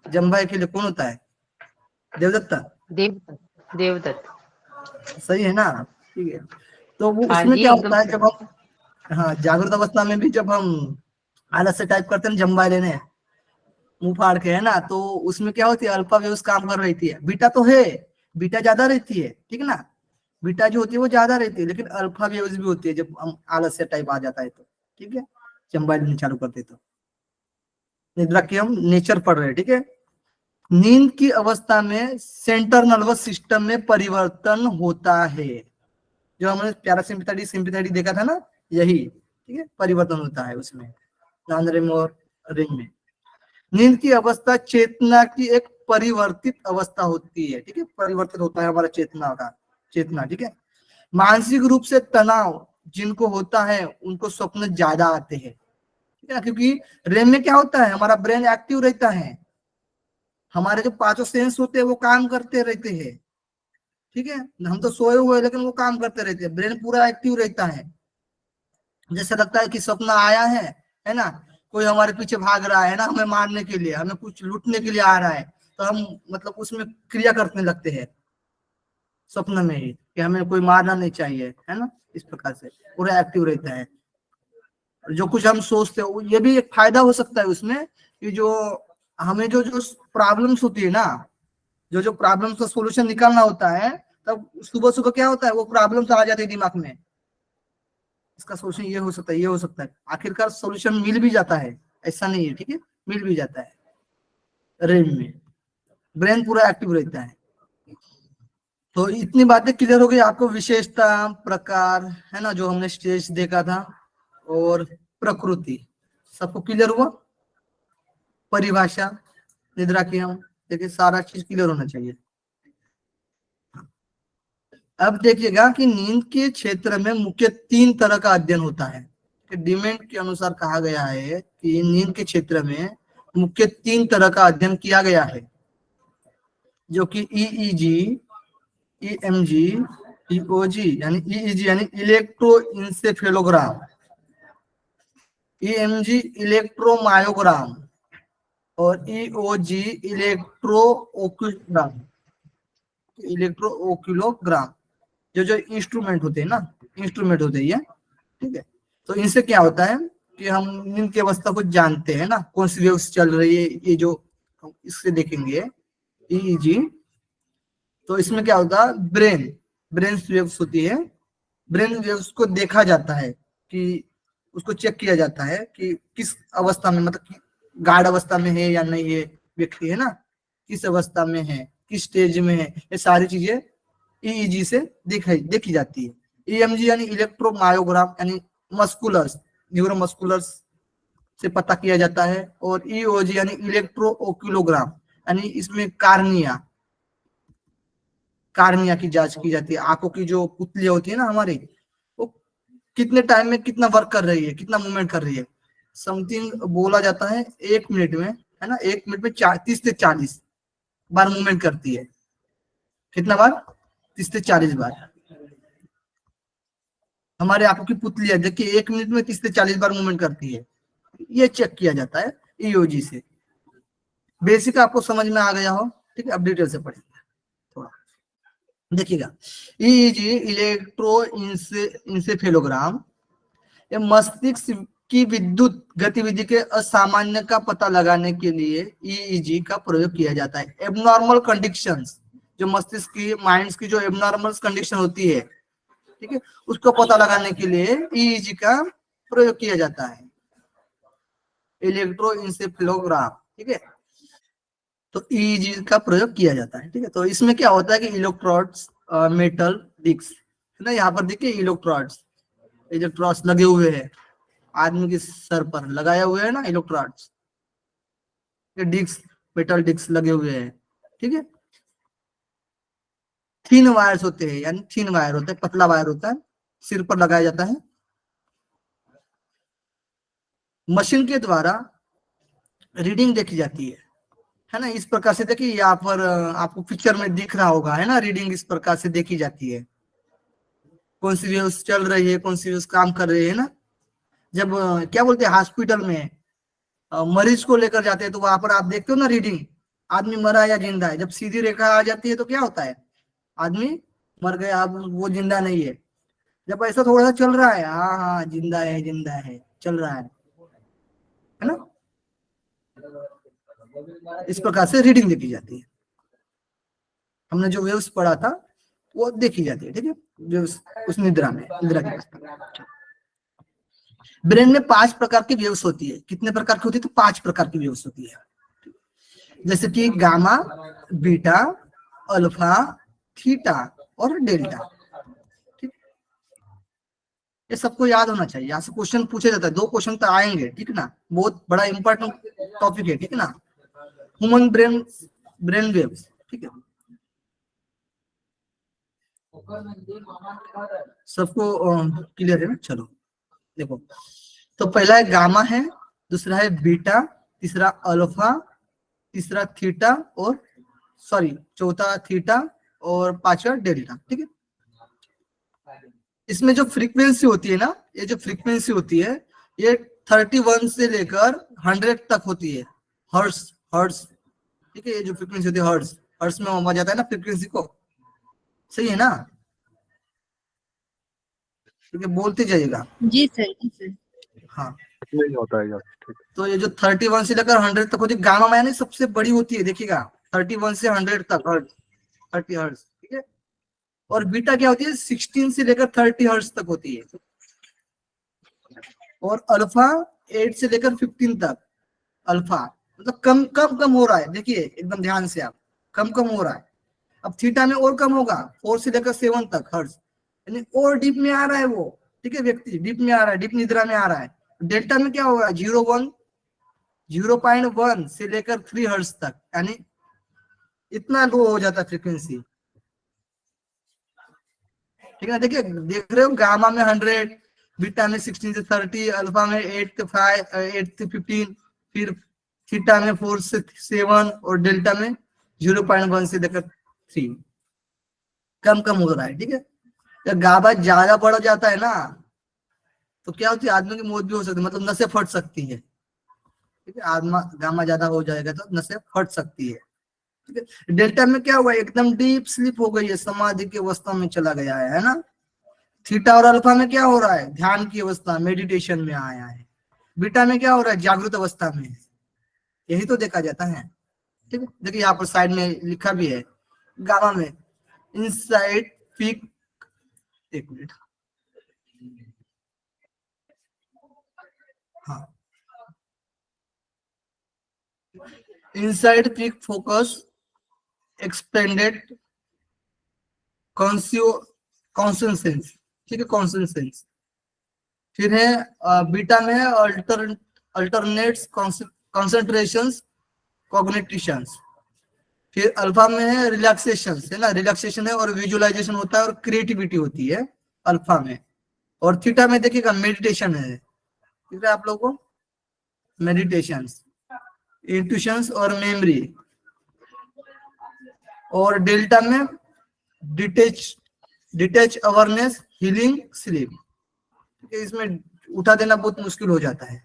जम्भाई के लिए कौन होता है, देवदत्ता, देवदत्त, देवदत्त। सही है ना, ठीक है। तो वो हाँ उसमें जी, क्या एकदम होता है, जब हम, हाँ जागृत अवस्था में भी जब हम आलस्य टाइप करते हैं, जम्बाई लेने मुंह फाड़ के, है ना, तो उसमें क्या होती है, अल्फा वेव्स काम कर रही थी, बीटा तो है, बीटा ज्यादा रहती है, ठीक है ना, बीटा जो होती है वो ज्यादा रहती है, लेकिन अल्फा वेव्स भी होती है जब हम आलस्य टाइप आ जाता है तो, ठीक है, जम्बाई लेने चालू करते तो। निद्रा की हम नेचर पढ़ रहे हैं, ठीक है। नींद की अवस्था में सेंट्रल नर्वस सिस्टम में परिवर्तन होता है, जो हमने पैरासिम्पैथेटिक सिंपैथेटिक देखा था ना, यही, ठीक है, परिवर्तन होता है उसमें, नॉन रेम और रेम में। नींद की अवस्था चेतना की एक परिवर्तित अवस्था होती है, ठीक है, परिवर्तित होता है हमारा चेतना का, चेतना, ठीक है। मानसिक रूप से तनाव जिनको होता है उनको स्वप्न ज्यादा आते हैं, ठीक है ना, क्योंकि रेम में क्या होता है, हमारा ब्रेन एक्टिव रहता है, हमारे जो पांचों सेंस होते हैं वो काम करते रहते हैं, ठीक है, हम तो सोए हुए हैं लेकिन वो काम करते रहते हैं, ब्रेन पूरा एक्टिव रहता है, जैसे लगता है कि सपना आया है ना, कोई हमारे पीछे भाग रहा है ना, हमें मारने के लिए, हमें कुछ लूटने के लिए आ रहा है, तो हम मतलब उसमें क्रिया करने लगते हैं स्वप्न में ही कि हमें कोई मारना नहीं चाहिए, है ना। इस प्रकार से पूरा एक्टिव रहता है। जो कुछ हम सोचते हो, ये भी एक फायदा हो सकता है उसमें कि जो हमें जो जो प्रॉब्लम्स होती है ना, जो जो प्रॉब्लम्स का सोल्यूशन निकालना होता है, तब सुबह सुबह क्या होता है, वो प्रॉब्लम्स आ जाते हैं दिमाग में, इसका सोल्यूशन ये हो सकता है, ये हो सकता है, आखिरकार सोल्यूशन मिल भी जाता है, ऐसा नहीं है, ठीक है, मिल भी जाता है। रेम में ब्रेन पूरा एक्टिव रहता है। तो इतनी बातें क्लियर हो गई आपको, विशेषता, प्रकार, है ना, जो हमने स्टेज देखा था, और प्रकृति, सबको क्लियर हुआ। परिभाषा निद्रा की हम देखिए, सारा चीज क्लियर होना चाहिए। अब देखिएगा कि नींद के क्षेत्र में मुख्य 3 तरह का अध्ययन होता है। डिमेंट के अनुसार कहा गया है कि नींद के क्षेत्र में मुख्य 3 तरह का अध्ययन किया गया है, जो कि ईईजी, ईएमजी, ईओजी, यानी ईईजी यानी इलेक्ट्रोइंसेफेलोग्राम, ईएमजी इलेक्ट्रोमायोग्राम, और ईओजी इलेक्ट्रोओक्यूलोग्राम, जो जो इंस्ट्रूमेंट होते हैं ना, इंस्ट्रूमेंट होते हैं ये, ठीक है। तो इनसे क्या होता है कि हम नींद की अवस्था को जानते हैं ना, कौन सी वेव्स चल रही है, ये जो हम इससे देखेंगे ईईजी। तो इसमें क्या होता है, ब्रेन वेव्स होती है, ब्रेन वेव्स को देखा जाता है, कि उसको चेक किया जाता है कि किस अवस्था में, मतलब गाढ़ अवस्था में है या नहीं है व्यक्ति, है ना, किस अवस्था में है, किस स्टेज में है, ये सारी चीजें ईईजी से देखी जाती है। ईएमजी यानी इलेक्ट्रोमायोग्राम, यानी मस्कुलर्स, न्यूरोमस्कुलर्स से पता किया जाता है, और ईओजी यानी इलेक्ट्रोओक्यूलोग्राम, यानी इसमें कार्निया की जांच की जाती है। आंखों की जो पुतलियां होती है ना हमारी, वो कितने टाइम में कितना वर्क कर रही है, कितना मूवमेंट कर रही है, समथिंग बोला जाता है 1 मिनट में, है ना, 1 मिनट में 30 से 40 बार मूवमेंट करती है। कितना बार? 30 से 40 बार। हमारे आंखों की पुतलियां देखिए 1 मिनट में 30 से 40 बार मूवमेंट करती है। ये चेक किया जाता है ईओजी से। बेसिक आपको समझ में आ गया हो, ठीक है। अब डिटेल से पढ़ेंगे थोड़ा, देखिएगा। ईईजी इलेक्ट्रो इंसेफेलोग्राम, ये मस्तिष्क की विद्युत गतिविधि के असामान्य का पता लगाने के लिए ईईजी का प्रयोग किया जाता है। एबनॉर्मल कंडीशंस, जो मस्तिष्क की, माइंड्स की जो एबनॉर्मल कंडीशन होती है, ठीक है, उसको पता लगाने के लिए ईईजी का प्रयोग किया जाता है, इलेक्ट्रोइंसेफेलोग्राम, ठीक है। तो ईईजी का प्रयोग किया जाता है, ठीक है। तो इसमें क्या होता है कि इलेक्ट्रोड्स, मेटल डिस्क, है ना, यहाँ पर देखिए इलेक्ट्रोड्स लगे हुए हैं, आदमी के सर पर लगाया हुए है ना इलेक्ट्रोड्स, डिस्क, मेटल डिस्क लगे हुए हैं, ठीक है। थिन वायर्स होते हैं, यानी थिन वायर होता है, पतला वायर होता है, सिर पर लगाया जाता है। मशीन के द्वारा रीडिंग देखी जाती है ना, इस प्रकार से। देखिए यहाँ पर आपको पिक्चर में दिख रहा होगा, है ना, रीडिंग इस प्रकार से देखी जाती है, कौन सी वेव्स चल रही है, कौन सी वेव्स काम कर रही है ना। जब क्या बोलते हैं, हॉस्पिटल में मरीज को लेकर जाते हैं, तो वहां पर आप देखते हो ना रीडिंग, आदमी मरा या जिंदा है। जब सीधी रेखा आ जाती है तो क्या होता है, आदमी मर गया, अब वो जिंदा नहीं है। जब ऐसा थोड़ा सा चल रहा है, हाँ हाँ जिंदा है, चल रहा है ना, इस प्रकार से रीडिंग देखी जाती है। हमने जो वेव्स पढ़ा था वो देखी जाती है, ठीक है, वेव्स उस निद्रा की अवस्था में। ब्रेन में 5 प्रकार की वेव्स होती है। कितने प्रकार की होती है? तो 5 प्रकार की वेव्स होती है, जैसे कि गामा, बीटा, अल्फा, थीटा और डेल्टा, ठीक। ये सबको याद होना चाहिए, यहाँ से क्वेश्चन पूछे जाता है, 2 क्वेश्चन तो आएंगे, ठीक ना, बहुत बड़ा इंपॉर्टेंट टॉपिक है, ठीक है ना। ह्यूमन ब्रेन वेव्स, ठीक है, सबको क्लियर है ना। चलो देखो, तो पहला है गामा है, दूसरा है बीटा, तीसरा अल्फा, तीसरा थीटा, और चौथा थीटा, और 5वां डेल्टा, ठीक है। इसमें जो फ्रीक्वेंसी होती है ना, ये जो फ्रीक्वेंसी होती है, ये 31 से लेकर 100 तक होती है। हर्ट्स, हर्ट्स, ठीक है, ये जो फ्रीक्वेंसी होती है हर्ट्स, हर्ट्स में मापा जाता है ना फ्रीक्वेंसी को, सही है ना? ठीक है, बोलते जाइएगा। जी सर, जी सर। हाँ, नहीं होता है यार, ठीक है। तो ये जो 31 से लेकर 100 तक होती है, गामा में यानी सबसे बड़ी होती है, देखिएगा 31 से 100 तक हर्ट्ज, 30 हर्ट्ज, ठीक है। और बीटा क्या होती है, 16 से लेकर 30 हर्ट्ज तक होती है। और अल्फा 8 से लेकर 15 तक। अल्फा मतलब कम कम कम हो रहा है, देखिए एकदम ध्यान से आप, कम कम हो रहा है। अब थीटा में और कम होगा, 4 से लेकर 7 तक हर्ट्ज, यानी और डीप में आ रहा है वो, ठीक है, व्यक्ति डीप में आ रहा है, डीप निद्रा में आ रहा है। डेल्टा में क्या होगा, 0.1 से लेकर 3 हर्ट्ज तक, यानी इतना लो हो जाता है फ्रीक्वेंसी, ठीक है। देखिए, देख रहे हो, गामा में 100, बीटा में 16 से 30, अल्फा में 8 से 15, फिर थीटा में 4 से 7 और डेल्टा में 0.1 से लेकर 3, कम कम हो रहा है, ठीक है। जब गामा ज्यादा बढ़ जाता है ना, तो क्या होती है, आदमी की मौत भी हो सकती है, मतलब नसें फट सकती है, ठीक है। आदमा गामा ज्यादा हो जाएगा तो नसें फट सकती है, ठीक है। डेल्टा में क्या हुआ, एकदम डीप स्लीप हो गई है, समाधि की अवस्था में चला गया है ना। थीटा और अल्फा में क्या हो रहा है, ध्यान की अवस्था, मेडिटेशन में आया है। बीटा में क्या हो रहा है, जागृत अवस्था में, यही तो देखा जाता है, ठीक है। देखिए यहाँ पर साइड में लिखा भी है, गामा में इनसाइड पीक, एक मिनट, हाँ, इनसाइड पीक फोकस एक्सपेंडेड कॉन्सेंसेंस, ठीक है, कॉन्सेंसेंस। फिर है बीटा में है अल्टरनेट्स कॉन्सेंट्रेशंस कॉग्निटिशंस। फिर अल्फा में है रिलैक्सेशन, है ना, रिलैक्सेशन है और विजुअलाइजेशन होता है और क्रिएटिविटी होती है अल्फा में। और थीटा में देखिएगा मेडिटेशन है, ठीक है, आप लोगों को मेडिटेशन, इंट्यूशंस और मेमोरी। और डेल्टा में डिटेच अवेयरनेस, हीलिंग, स्लीप, ठीक है। इसमें उठा देना बहुत मुश्किल हो जाता है,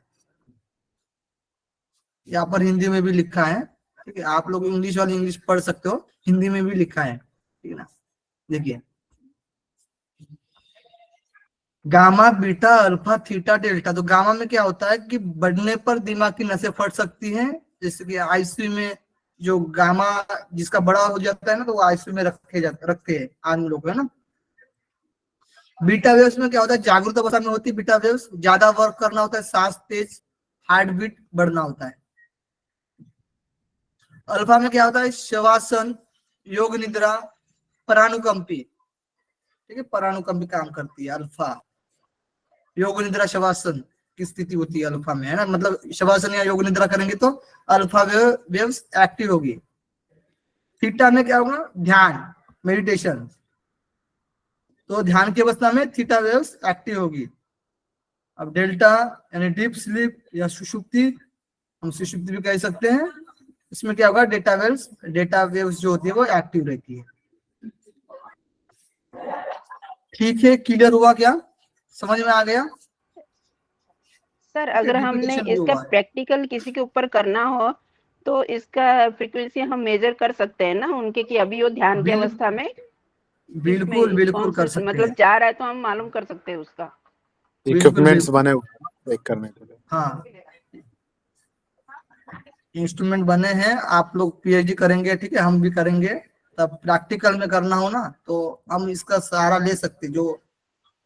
यहाँ पर हिंदी में भी लिखा है, ठीक है। आप लोग इंग्लिश वाले इंग्लिश पढ़ सकते हो, हिंदी में भी लिखा है, ठीक है ना। देखिए, gamma, beta, alpha, theta, delta. तो गामा में क्या होता है कि बढ़ने पर दिमाग की नसें फट सकती हैं, जैसे कि आईसीयू में जो गामा जिसका बड़ा हो जाता है ना, तो वो आईसीयू में रखते हैं आदमी लोग, है ना। बीटा वेव्स में क्या होता है, जागृत अवस्था में होती है बीटा वेव्स, ज्यादा वर्क करना होता है, सांस तेज, हार्ट बीट बढ़ना होता है। अल्फा में क्या होता है, शवासन, योग निद्रा, परानुकंपी, ठीक है, परानुकंपी काम करती है अल्फा। योग निद्रा शवासन की स्थिति होती है अल्फा में, है ना, मतलब शवासन या योग निद्रा करेंगे तो अल्फा वेव्स एक्टिव होगी। थीटा में क्या होगा, ध्यान, मेडिटेशन, तो ध्यान की अवस्था में थीटा वेव्स एक्टिव होगी। अब डेल्टा यानी डीप स्लीप या सुषुप्ति, हम सुषुप्ति भी कह सकते हैं, इसमें क्या होगा, डेटा वेव्स जो होती है वो एक्टिव रहती है। ठीक है, क्लियर हुआ क्या, समझ में आ गया? सर अगर हमने Repetition भी इसका हुआ है। प्रैक्टिकल किसी के ऊपर करना हो तो इसका फ्रीक्वेंसी हम मेजर कर सकते हैं ना उनके, कि अभी वो ध्यान की बिल- अवस्था में बिल्कुल बिल्कुल कौन कर से सकते मतलब हैं, जा रहा है, तो हम मालूम कर सकते हैं उसका। इक्विपमेंट्स बिल्कुल। बने हुए हैं चेक करने के लिए। हाँ, इंस्ट्रूमेंट बने हैं, आप लोग पीएचडी करेंगे, ठीक है, हम भी करेंगे, तब प्रैक्टिकल में करना हो ना तो हम इसका सहारा ले सकते, जो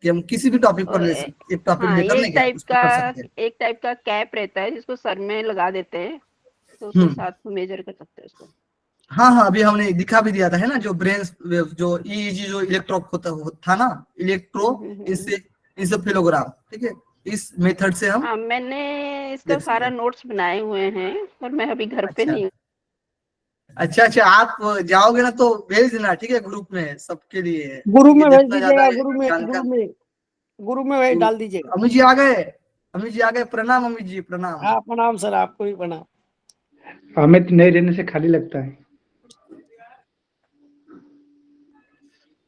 कि हम किसी भी टॉपिक पर ले सकते, एक टॉपिक हाँ, लेकर ये नहीं क्या उस पर कर सकते हैं। एक टाइप का कैप रहता है जिसको सर में लगा देते हैं, तो उसके साथ मेजर कर सकते हैं उसको। हाँ हाँ, अभी हमने दिखा भी दिया था, है ना, जो ब्रेन जो ईईजी जो इलेक्ट्रो था ना, इलेक्ट्रो इंसेफेलोग्राम, ठीक है, इस मेथड से हम हाँ, मैंने इसका देख सकते सारा हैं। नोट्स बनाए हुए हैं, पर मैं अभी घर पे अच्छा नहीं हूँ। अच्छा, आप जाओगे ना तो भेज देना, ठीक है, ग्रुप में सबके लिए, गुरु ठीक है, में भेज जितना ज्यादा दीजिएगा, जानकार। गुरु में वही डाल दीजिएगा। अमित जी आ गए, अमित जी आ गए, प्रणाम अमित जी, प्रणाम। हाँ, प्रणाम सर, आपको भी प्रणाम। अमित नहीं रहने से खाली लगता है।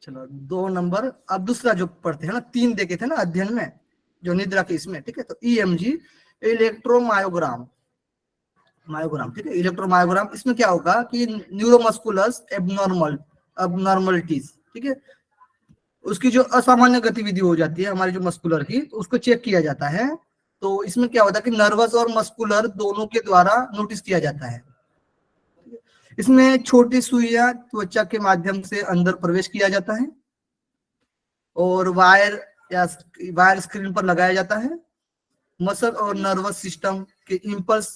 चलो 2 नंबर, अब दूसरा जो पढ़ते हैं ना, 3 देखे थे ना अध्ययन में, जो निद्रा के इसमें, ठीक है, तो ईएमजी इलेक्ट्रोमायोग्राम, मायोग्राम, ठीक है, इलेक्ट्रोमायोग्राम। इसमें क्या होगा कि न्यूरोमस्कुलस एबनॉर्मलिटीज, ठीक है, उसकी जो असामान्य गतिविधि हो जाती है हमारी जो मस्कुलर की, तो उसको चेक किया जाता है। तो इसमें क्या होता है कि नर्वस और मस्कुलर दोनों के द्वारा नोटिस किया जाता है। इसमें छोटी सुइयां त्वचा के माध्यम से अंदर प्रवेश किया जाता है और वायर स्क्रीन पर लगाया जाता है। मसल और नर्वस सिस्टम के इम्पल्स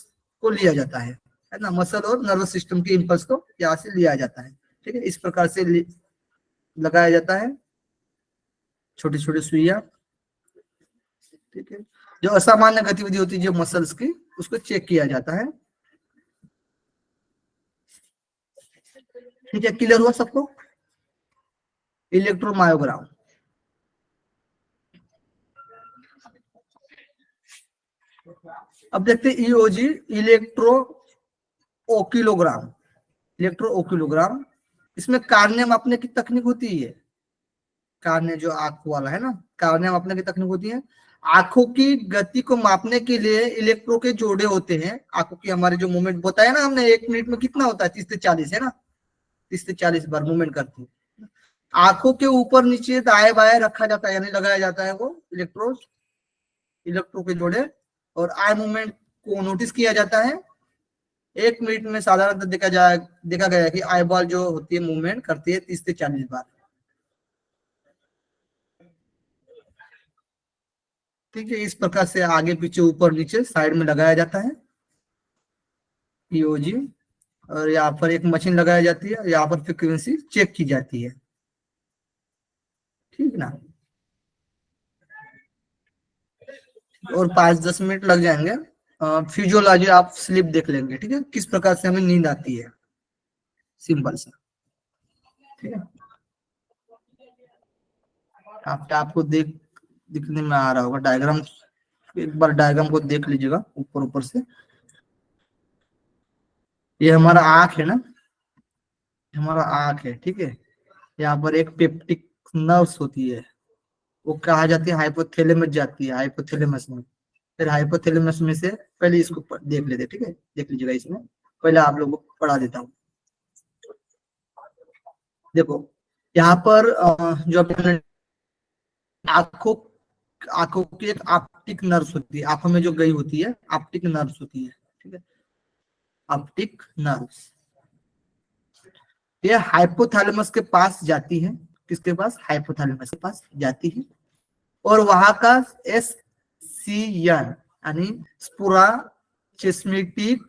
को लिया जाता है ना, मसल और नर्वस सिस्टम के इम्पल्स को यहाँ से लिया जाता है, ठीक है, इस प्रकार से लगाया जाता है छोटी छोटी सुइयां, ठीक है। जो असामान्य गतिविधि होती है जो मसल्स की, उसको चेक किया जाता है, ठीक है। क्लियर हुआ सबको? इलेक्ट्रोमायोग्राम। अब देखते हैं ईओजी, इलेक्ट्रो ओकिलोग्राम। इलेक्ट्रो ओकिलोग्राम, इसमें कार्निया मापने की तकनीक होती है। कार्निया जो आंख वाला है ना, कार्निया मापने की तकनीक होती है। आंखों की गति को मापने के लिए इलेक्ट्रो के जोड़े होते हैं। आंखों की हमारे जो मूवमेंट बताया ना हमने, 1 मिनट में कितना होता है, 30 से 40 है ना, 30 से 40 बार मूवमेंट करती है। आंखों के ऊपर नीचे दाएं बाएं रखा जाता है, यानी लगाया जाता है वो इलेक्ट्रो के जोड़े, और आई मूवमेंट को नोटिस किया जाता है। 1 मिनट में साधारणतः देखा गया है कि आई बॉल जो होती है मूवमेंट करती है 30 से 40 बार, ठीक है। इस प्रकार से आगे पीछे ऊपर नीचे साइड में लगाया जाता है ईओजी, और यहाँ पर एक मशीन लगाई जाती है, यहाँ पर फ्रीक्वेंसी चेक की जाती है, ठीक ना। और 5-10 मिनट लग जाएंगे। फिजियोलॉजी आप स्लिप देख लेंगे, ठीक है, किस प्रकार से हमें नींद आती है, सिंपल सा, ठीक है। आपको दिखने में आ रहा होगा डायग्राम, एक बार डायग्राम को देख लीजिएगा ऊपर से। ये हमारा आंख है ना, हमारा आंख है, ठीक है। यहाँ पर एक पेप्टिक नर्व्स होती है, वो कहा जाती है हाइपोथैलेमस जाती है, हाइपोथैलेमस में। फिर हाइपोथैलेमस में से पहले इसको देख लेते, ठीक है, देख लीजिएगा। इसमें पहले आप लोगों को पढ़ा देता हूँ। देखो यहाँ पर जो अपने आंखों की एक ऑप्टिक नर्व्स होती है, आंखों में जो गई होती है ऑप्टिक नर्व्स होती है, ठीक है, ऑप्टिक नर्व्स। ये हाइपोथैलेमस के पास जाती है, किसके पास, हाइपोथैलेमस के पास जाती है, और वहां का SCN यानी स्पोरा चेस्मेटिक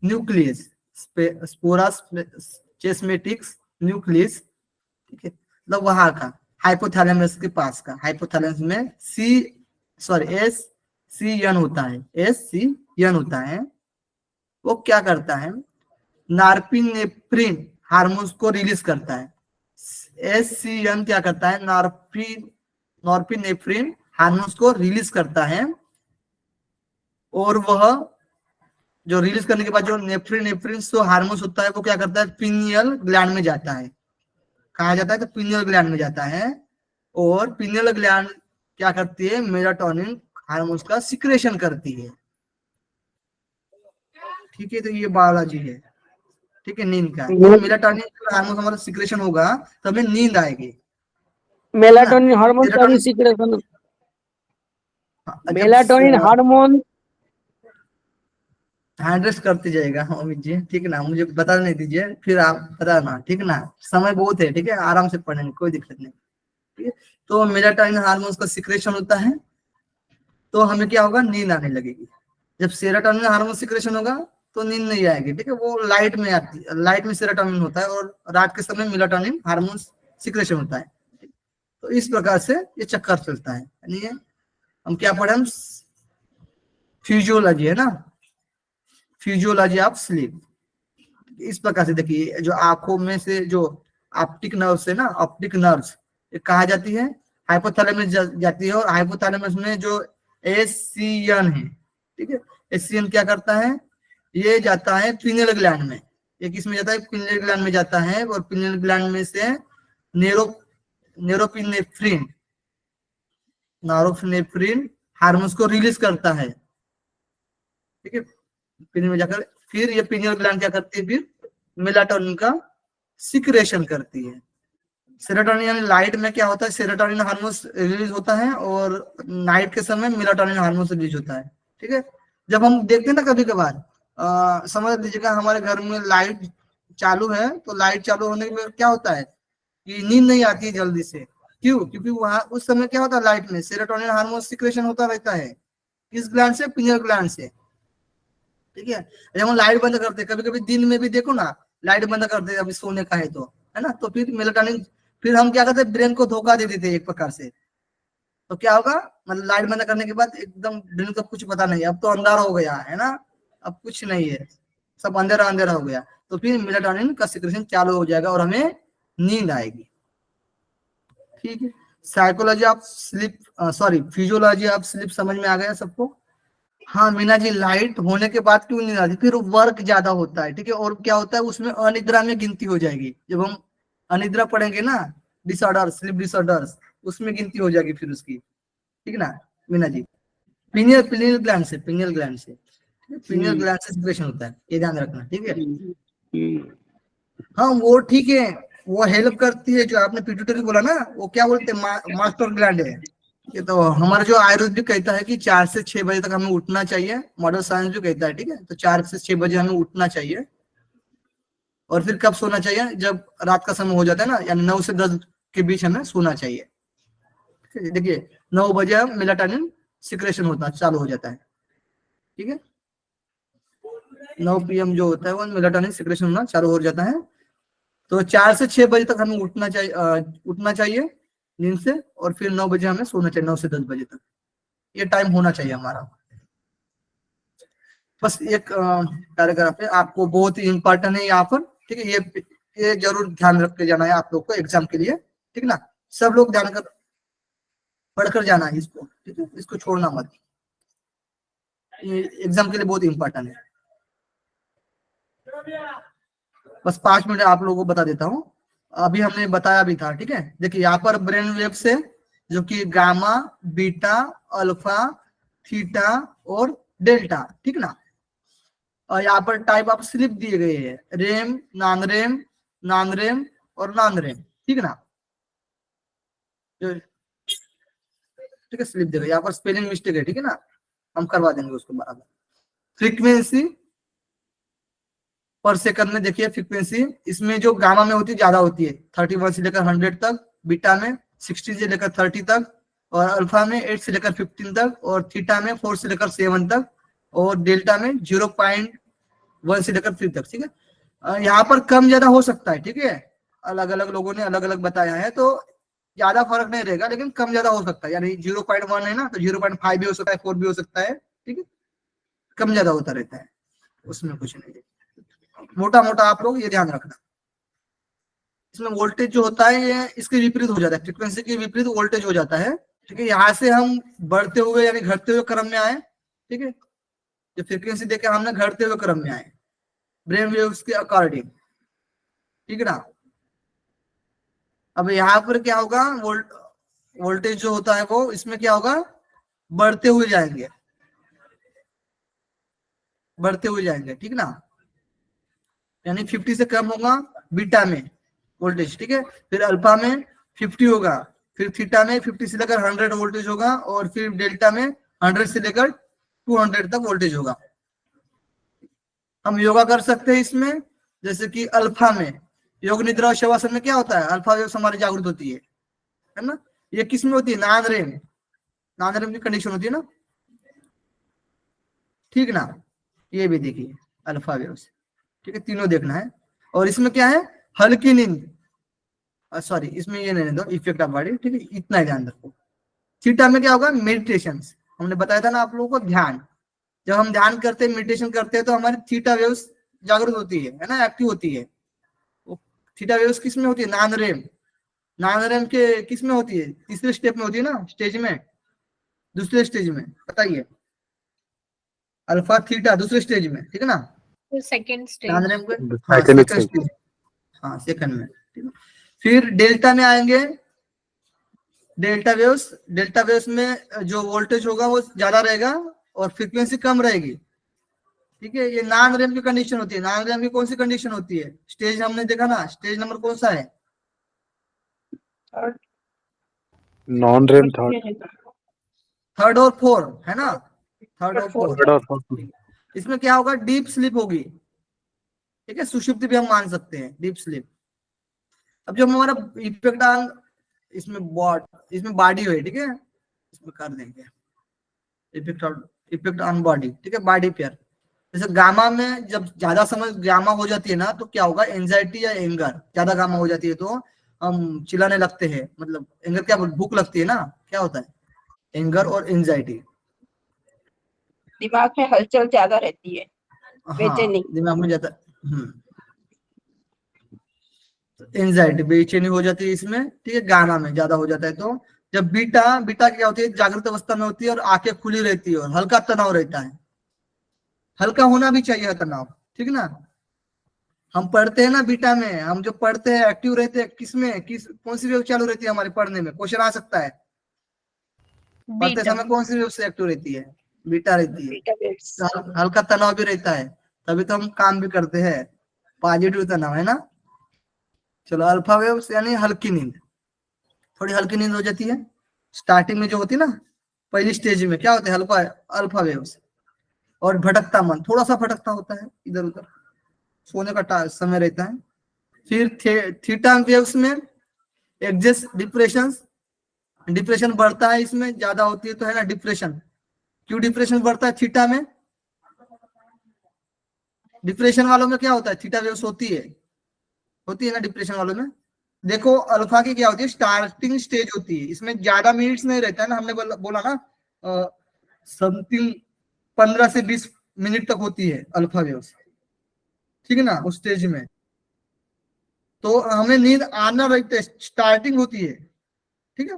न्यूक्लियस, स्पोरा चेस्मेटिक्स न्यूक्लियस, ठीक है, मतलब वहां का हाइपोथैलेमस के पास का, हाइपोथैलेमस में SCN होता है, SCN होता है। वो क्या करता है, नॉरपिनेफ्रिन हार्मोन्स को रिलीज करता है। SCN क्या करता है, नॉरपिनेफ्रिन हार्मोन्स को रिलीज करता है, और वह जो रिलीज करने के बाद जो नेफ्रिन जो हार्मोन्स होता है, वो क्या करता है, पिनियल ग्लैंड में जाता है। कहा जाता है तो पिनियल ग्लैंड में जाता है, और पिनियल ग्लैंड क्या करती है, मेलाटोनिन हार्मोन्स का सिक्रेशन करती है, ठीक है। तो ये बायोलॉजी है, ठीक है, नींद का। तो मेलाटोनिन हार्मोन हमारा सिक्रेशन होगा तो हमें नींद आएगी। मेलाटोनिन हार्मोन का भी सिक्रेशन, मेलाटोनिन हार्मोन एड्रेस करते जाएगा अमित जी, ठीक है ना, मुझे बता नहीं दीजिए, फिर आप बताना, ठीक है ना, समय बहुत है, ठीक है, आराम से पढ़ेंगे, कोई दिक्कत नहीं, ठीक है। तो मेलाटोनिन हार्मोन का सिक्रेशन होता है, तो हमें क्या होगा, नींद आने लगेगी। जब सेरोटोनिन हार्मोन सिक्रेशन होगा तो नींद नहीं आएगी, ठीक है, वो लाइट में आती है, लाइट में सेरोटोनिन होता है, और रात के समय मेलाटोनिन हार्मोन सिक्रेशन होता है। तो इस प्रकार से ये चक्कर चलता है, यानी हम क्या पढ़े, हम फिजियोलॉजी है ना, फिजियोलॉजी ऑफ स्लीप। इस प्रकार से देखिए, जो आंखों में से जो ऑप्टिक नर्व्स है ना, ऑप्टिक नर्व्स कहा जाती है, हाइपोथैलेमस जाती है, और हाइपोथैलेमस में जो SCN है, ठीक है, SCN क्या करता है, ये जाता है पिनियल ग्लैंड में। ये किस में जाता है, पिनियल ग्लैंड में जाता है, और पिनियल ग्लैंड में से नॉरपिनेफ्रिन हार्मोन्स को रिलीज करता है, ठीक है, पिनियल में जाकर फिर ये पिनियल ग्लैंड क्या करती है, फिर मेलाटोनिन का सिक्रेशन करती है। सेरोटोनिन यानी लाइट में क्या होता है, सेरोटोनिन हार्मोन रिलीज होता है और नाइट के समय मेलाटोनिन हार्मोन रिलीज होता है। ठीक है, जब हम देखते हैं ना कभी कभार, समझ लीजिएगा हमारे घर में लाइट चालू है, तो लाइट चालू होने में क्या होता है कि नींद नहीं आती है जल्दी से। क्यों? क्योंकि वहां उस समय क्या होता है, लाइट में सेरोटोनिन हार्मोन सिक्रेशन होता रहता है। किस ग्लैंड से? पिनियल ग्लैंड से। ठीक है, जब हम लाइट बंद करते हैं, कभी कभी दिन में भी देखो ना, लाइट बंद करते हैं अभी सोने का है तो, है ना, तो फिर मेलाटोनिन, फिर हम क्या करते हैं, ब्रेन को धोखा दे देते हैं एक प्रकार से। तो क्या होगा, मतलब लाइट बंद करने के बाद एकदम ब्रेन को कुछ पता नहीं, अब तो अंधार हो गया है ना, अब कुछ नहीं है, सब अंधेरा अंधेरा हो गया, तो फिर मेलाटोनिन का सिक्रेशन चालू हो जाएगा और हमें नींद आएगी। ठीक है, psychology of sleep, sorry physiology of sleep समझ में आ गया सबको? हाँ मीना जी, लाइट होने के बाद क्यों नींद आती? फिर वर्क ज्यादा होता है। ठीक है, और क्या होता है उसमें, अनिद्रा में गिनती हो जाएगी। जब हम अनिद्रा पढ़ेंगे ना, डिसऑर्डर, स्लीप डिसऑर्डर्स, उसमें गिनती हो जाएगी फिर उसकी। ठीक है ना मीना जी? पिनियल ग्लैंड से, पिनियल ग्लैंड से, पिनियल ग्लैंड से सिक्रेशन होता है, ये ध्यान रखना। ठीक है, हाँ वो ठीक है, वो हेल्प करती है। जो आपने पिट्यूटरी बोला ना, वो क्या बोलते हैं, मास्टर ग्लैंड है। ये तो हमारा जो आयुर्वेद भी कहता है कि 4 से 6 बजे तक हमें उठना चाहिए, मॉडर्न साइंस भी कहता है। ठीक है, तो 4 से 6 बजे हमें उठना चाहिए। और फिर कब सोना चाहिए? जब रात का समय हो जाता है ना, यानी 9 से 10 के बीच हमें सोना चाहिए। देखिए 9 बजे मेलाटोनिन सिक्रेशन होता चालू हो जाता है। ठीक है, 9 PM जो होता है वो मेलाटोनिन सिक्रेशन होना चालू हो जाता है। तो 4 से 6 बजे तक हमें उठना चाहिए नींद से, और फिर 9 बजे हमें सोना चाहिए, 9 से 10 बजे तक ये टाइम होना चाहिए हमारा। बस एक पैराग्राफ है, आपको बहुत ही इंपॉर्टेंट है यहाँ पर। ठीक है, ये जरूर ध्यान रख के जाना है आप लोग को एग्जाम के लिए। ठीक ना, सब लोग ध्यान कर पढ़कर जाना है इसको। ठीक है, इसको छोड़ना मत, ये एग्जाम के लिए बहुत इंपॉर्टेंट है। बस 5 मिनट आप लोगों को बता देता हूँ, अभी हमने बताया भी था। ठीक है, देखिए यहाँ पर ब्रेन वेव से, जो कि गामा, बीटा, अल्फा, थीटा और डेल्टा। ठीक ना, और यहाँ पर टाइप ऑफ स्लिप दिए गए हैं, REM, non REM, non REM और नॉन रेम। ठीक ना, ठीक है, स्लिप देगा। यहाँ पर स्पेलिंग मिस्टेक है, ठीक है ना, हम करवा देंगे उसको बराबर। फ्रीक्वेंसी पर सेकंड में देखिए, फ्रीक्वेंसी इसमें जो गामा में होती है ज्यादा होती है, 31 से लेकर 100 तक, बीटा में 60 से लेकर 30 तक, और अल्फा में 8 से लेकर 15 तक, और थीटा में 4 से लेकर 7 तक, और डेल्टा में 0.1 से लेकर 3 तक। ठीक है, यहाँ पर कम ज्यादा हो सकता है। ठीक है, अलग अलग लोगों ने अलग अलग बताया है, तो ज्यादा फर्क नहीं रहेगा, लेकिन कम ज्यादा हो सकता है। यानी 0.1 है ना, तो 0.5 भी हो सकता है, 4 भी हो सकता है। ठीक है, कम ज्यादा होता रहता है, उसमें कुछ नहीं। मोटा मोटा आप लोग ये ध्यान रखना। इसमें वोल्टेज जो होता है ये इसके विपरीत हो जाता है, फ्रीक्वेंसी के विपरीत वोल्टेज हो जाता है। ठीक है, यहाँ से हम बढ़ते हुए यानी घटते हुए क्रम में आए। ठीक है, जो फ्रीक्वेंसी देखे हमने घटते हुए क्रम में आए ब्रेन वेव्स के अकॉर्डिंग। ठीक है ना, अब यहाँ पर क्या होगा, वोल्टेज जो होता है वो इसमें क्या होगा, बढ़ते हुए जाएंगे, बढ़ते हुए जाएंगे। ठीक ना, यानी 50 से कम होगा बीटा में वोल्टेज। ठीक है, फिर अल्फा में 50 होगा, फिर थीटा में 50 से लेकर 100 वोल्टेज होगा, और फिर डेल्टा में 100 से लेकर 200 तक वोल्टेज होगा। हम योगा कर सकते हैं इसमें, जैसे कि अल्फा में योग निद्रा और शवासन में क्या होता है, अल्फा वेव हमारी जागृत होती है ना। ये किस में होती है, नॉन रेम, नॉन रेम की कंडीशन होती है ना। ठीक ना, ये भी देखिए अल्फा वेव से। ठीक है, तीनों देखना है। और इसमें क्या है, हल्की नींद, सॉरी इसमें ये नहीं दो, इफेक्ट ऑफ बॉडी। ठीक है, इतना ही ध्यान रखो। थीटा में क्या होगा, मेडिटेशन, हमने बताया था ना आप लोगों को, ध्यान। जब हम ध्यान करते हैं, मेडिटेशन करते हैं, तो हमारी थीटा वेव्स जागृत होती है ना, एक्टिव होती है। थीटा वेव्स किस में होती है, नॉन रेम। नॉन रेम के किस में होती है, तीसरे स्टेप में होती है ना, स्टेज में, दूसरे स्टेज में, बताइए। अल्फा थीटा दूसरे स्टेज में। ठीक है ना, सेकंड नॉन स्टेज। रेम के Second सेकंड stage. स्टेज, हाँ सेकंड में। ठीक है, फिर डेल्टा में आएंगे। डेल्टा वेव्स में जो वोल्टेज होगा वो ज्यादा रहेगा और फ्रीक्वेंसी कम रहेगी। ठीक है, ये नॉन रेम की कंडीशन होती है। नॉन रेम की कौन सी कंडीशन होती है? स्टेज हमने देखा ना, स्टेज नंबर कौन सा है? Non RAM third. थर्ड और फोर्थ है ना, थर्ड और फोर्थ। थर्ड और फोर्थ। इसमें क्या होगा? डीप स्लीप होगी, ठीक है, सुषुप्ति भी हम मान सकते हैं, डीप स्लीप। अब जो हमारा इफेक्ट ऑन इसमें बॉडी है, ठीक है, इसमें कर देंगे इफेक्ट ऑन बॉडी, ठीक है, बॉडी पेयर। जैसे गामा में जब ज्यादा समय गामा हो जाती है ना, तो क्या होगा? एंजाइटी या एंगर ज्यादा गामा हो जाती है तो हम चिल्लाने लगते हैं, मतलब एंगर क्या, भूख लगती है ना, क्या होता है? एंगर और एंजाइटी। दिमाग में हलचल ज्यादा रहती है, हाँ, बेचैनी। दिमाग में जाता। एंजाइटी, बेचैनी हो जाती है इसमें, ठीक है, गाना में ज्यादा हो जाता है। तो जब बीटा बीटा क्या होती है? जागृत अवस्था में होती है और आंखें खुली रहती है और हल्का तनाव रहता है। हल्का होना भी चाहिए तनाव, ठीक ना। हम पढ़ते हैं ना बीटा में, हम जो पढ़ते हैं एक्टिव रहते हैं किसमें, कौन सी वेव चालू रहती है हमारे पढ़ने में? क्वेश्चन आ सकता है, पढ़ते बीटा। समय कौन सी वेव से एक्टिव रहती है? बीटा रहती है। Beta waves. तो हल्का तनाव भी रहता है, तभी तो हम काम भी करते हैं, पॉजिटिव तनाव है ना। चलो, अल्फा वेव्स यानी हल्की नींद, थोड़ी हल्की नींद हो जाती है स्टार्टिंग में जो होती है ना, पहली स्टेज में क्या होता है? हल्का अल्फा वेव्स। और भटकता मन, थोड़ा सा भटकता होता है इधर उधर, सोने का समय रहता है। फिर थीटा वेव्स में एग्जिस्ट डिप्रेशन बढ़ता है, इसमें ज्यादा होती है तो है ना डिप्रेशन। क्यों डिप्रेशन बढ़ता है थीटा में? डिप्रेशन वालों में क्या होता है? थीटा वेव्स होती है ना डिप्रेशन वालों में। देखो, अल्फा की क्या होती है? स्टार्टिंग स्टेज होती है, इसमें ज्यादा मिनट्स नहीं रहता है ना, हमने बोला ना समथिंग 15 से 20 मिनट तक होती है अल्फा वेव्स, ठीक है ना, उस स्टेज में। तो हमें नींद आना रहता है, स्टार्टिंग होती है, ठीक है,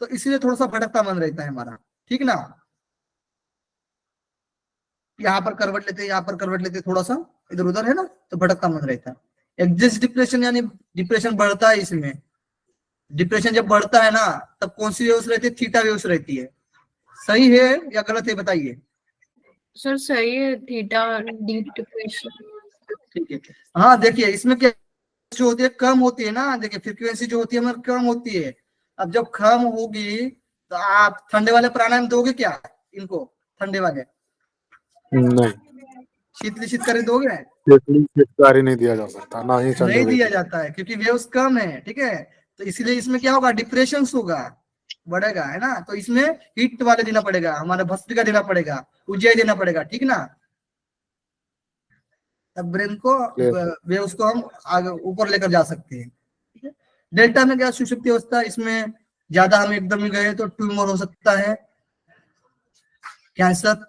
तो इसलिए थोड़ा सा भटकता मन रहता है हमारा, ठीक ना। यहाँ पर करवट लेते, यहाँ पर करवट लेते, थोड़ा सा इधर उधर है ना, तो भटकता मन रहता है। एग्जिस्ट डिप्रेशन यानी डिप्रेशन बढ़ता है इसमें। डिप्रेशन जब बढ़ता है ना, तब कौन सी वेव्स रहती है? थीटा वेव्स रहती है। सही है या गलत है बताइए? सर सही है, थीटा डीप डिप्रेशन। ठीक है। हाँ, देखिए इसमें क्या जो होती है, कम होती है ना, देखिए फ्रीक्वेंसी जो होती है हमारी कम होती है। अब जब कम होगी तो आप ठंडे वाले प्राणायाम दोगे क्या इनको? ठंडे वाले नहीं, शीतली शीतकारी दोगे? शीतकारी नहीं दिया जा सकता, ना ही नहीं दिया ठंडे। जाता है, क्योंकि वेव्स कम है, ठीक है। तो इसलिए इसमें क्या होगा? डिप्रेशन होगा, बढ़ेगा, है ना। तो इसमें हीट वाले देना पड़ेगा, हमारा भस्त्रिका देना पड़ेगा, ऊर्जा देना पड़ेगा, ठीक ना। तब ब्रेन को वेव्स को हम आगे ऊपर लेकर जा सकते हैं। डेल्टा में क्या? सुषुप्ति अवस्था, इसमें ज्यादा हम एकदम ही गए तो ट्यूमर हो सकता है, कैंसर,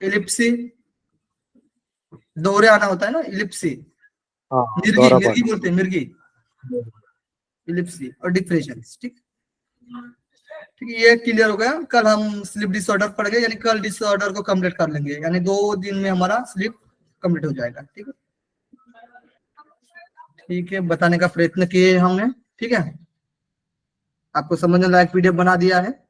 इलिप्सी, दौरे आना होता है ना, इलिप्सी, हाँ, मिर्गी बोलते हैं, मिर्गी, इलिप्सी और डिप्रेशन, ठीक ठीक है। ये क्लियर हो गया। कल हम स्लीप डिसऑर्डर पढ़ गए, यानी कल डिसऑर्डर को कंप्लीट कर लेंगे, यानी 2 दिन में हमारा स्लीप कंप्लीट हो जाएगा, ठीक है। ठीक है, बताने का प्रयत्न किए हमने, ठीक है, आपको समझने लायक पीडीएफ बना दिया है।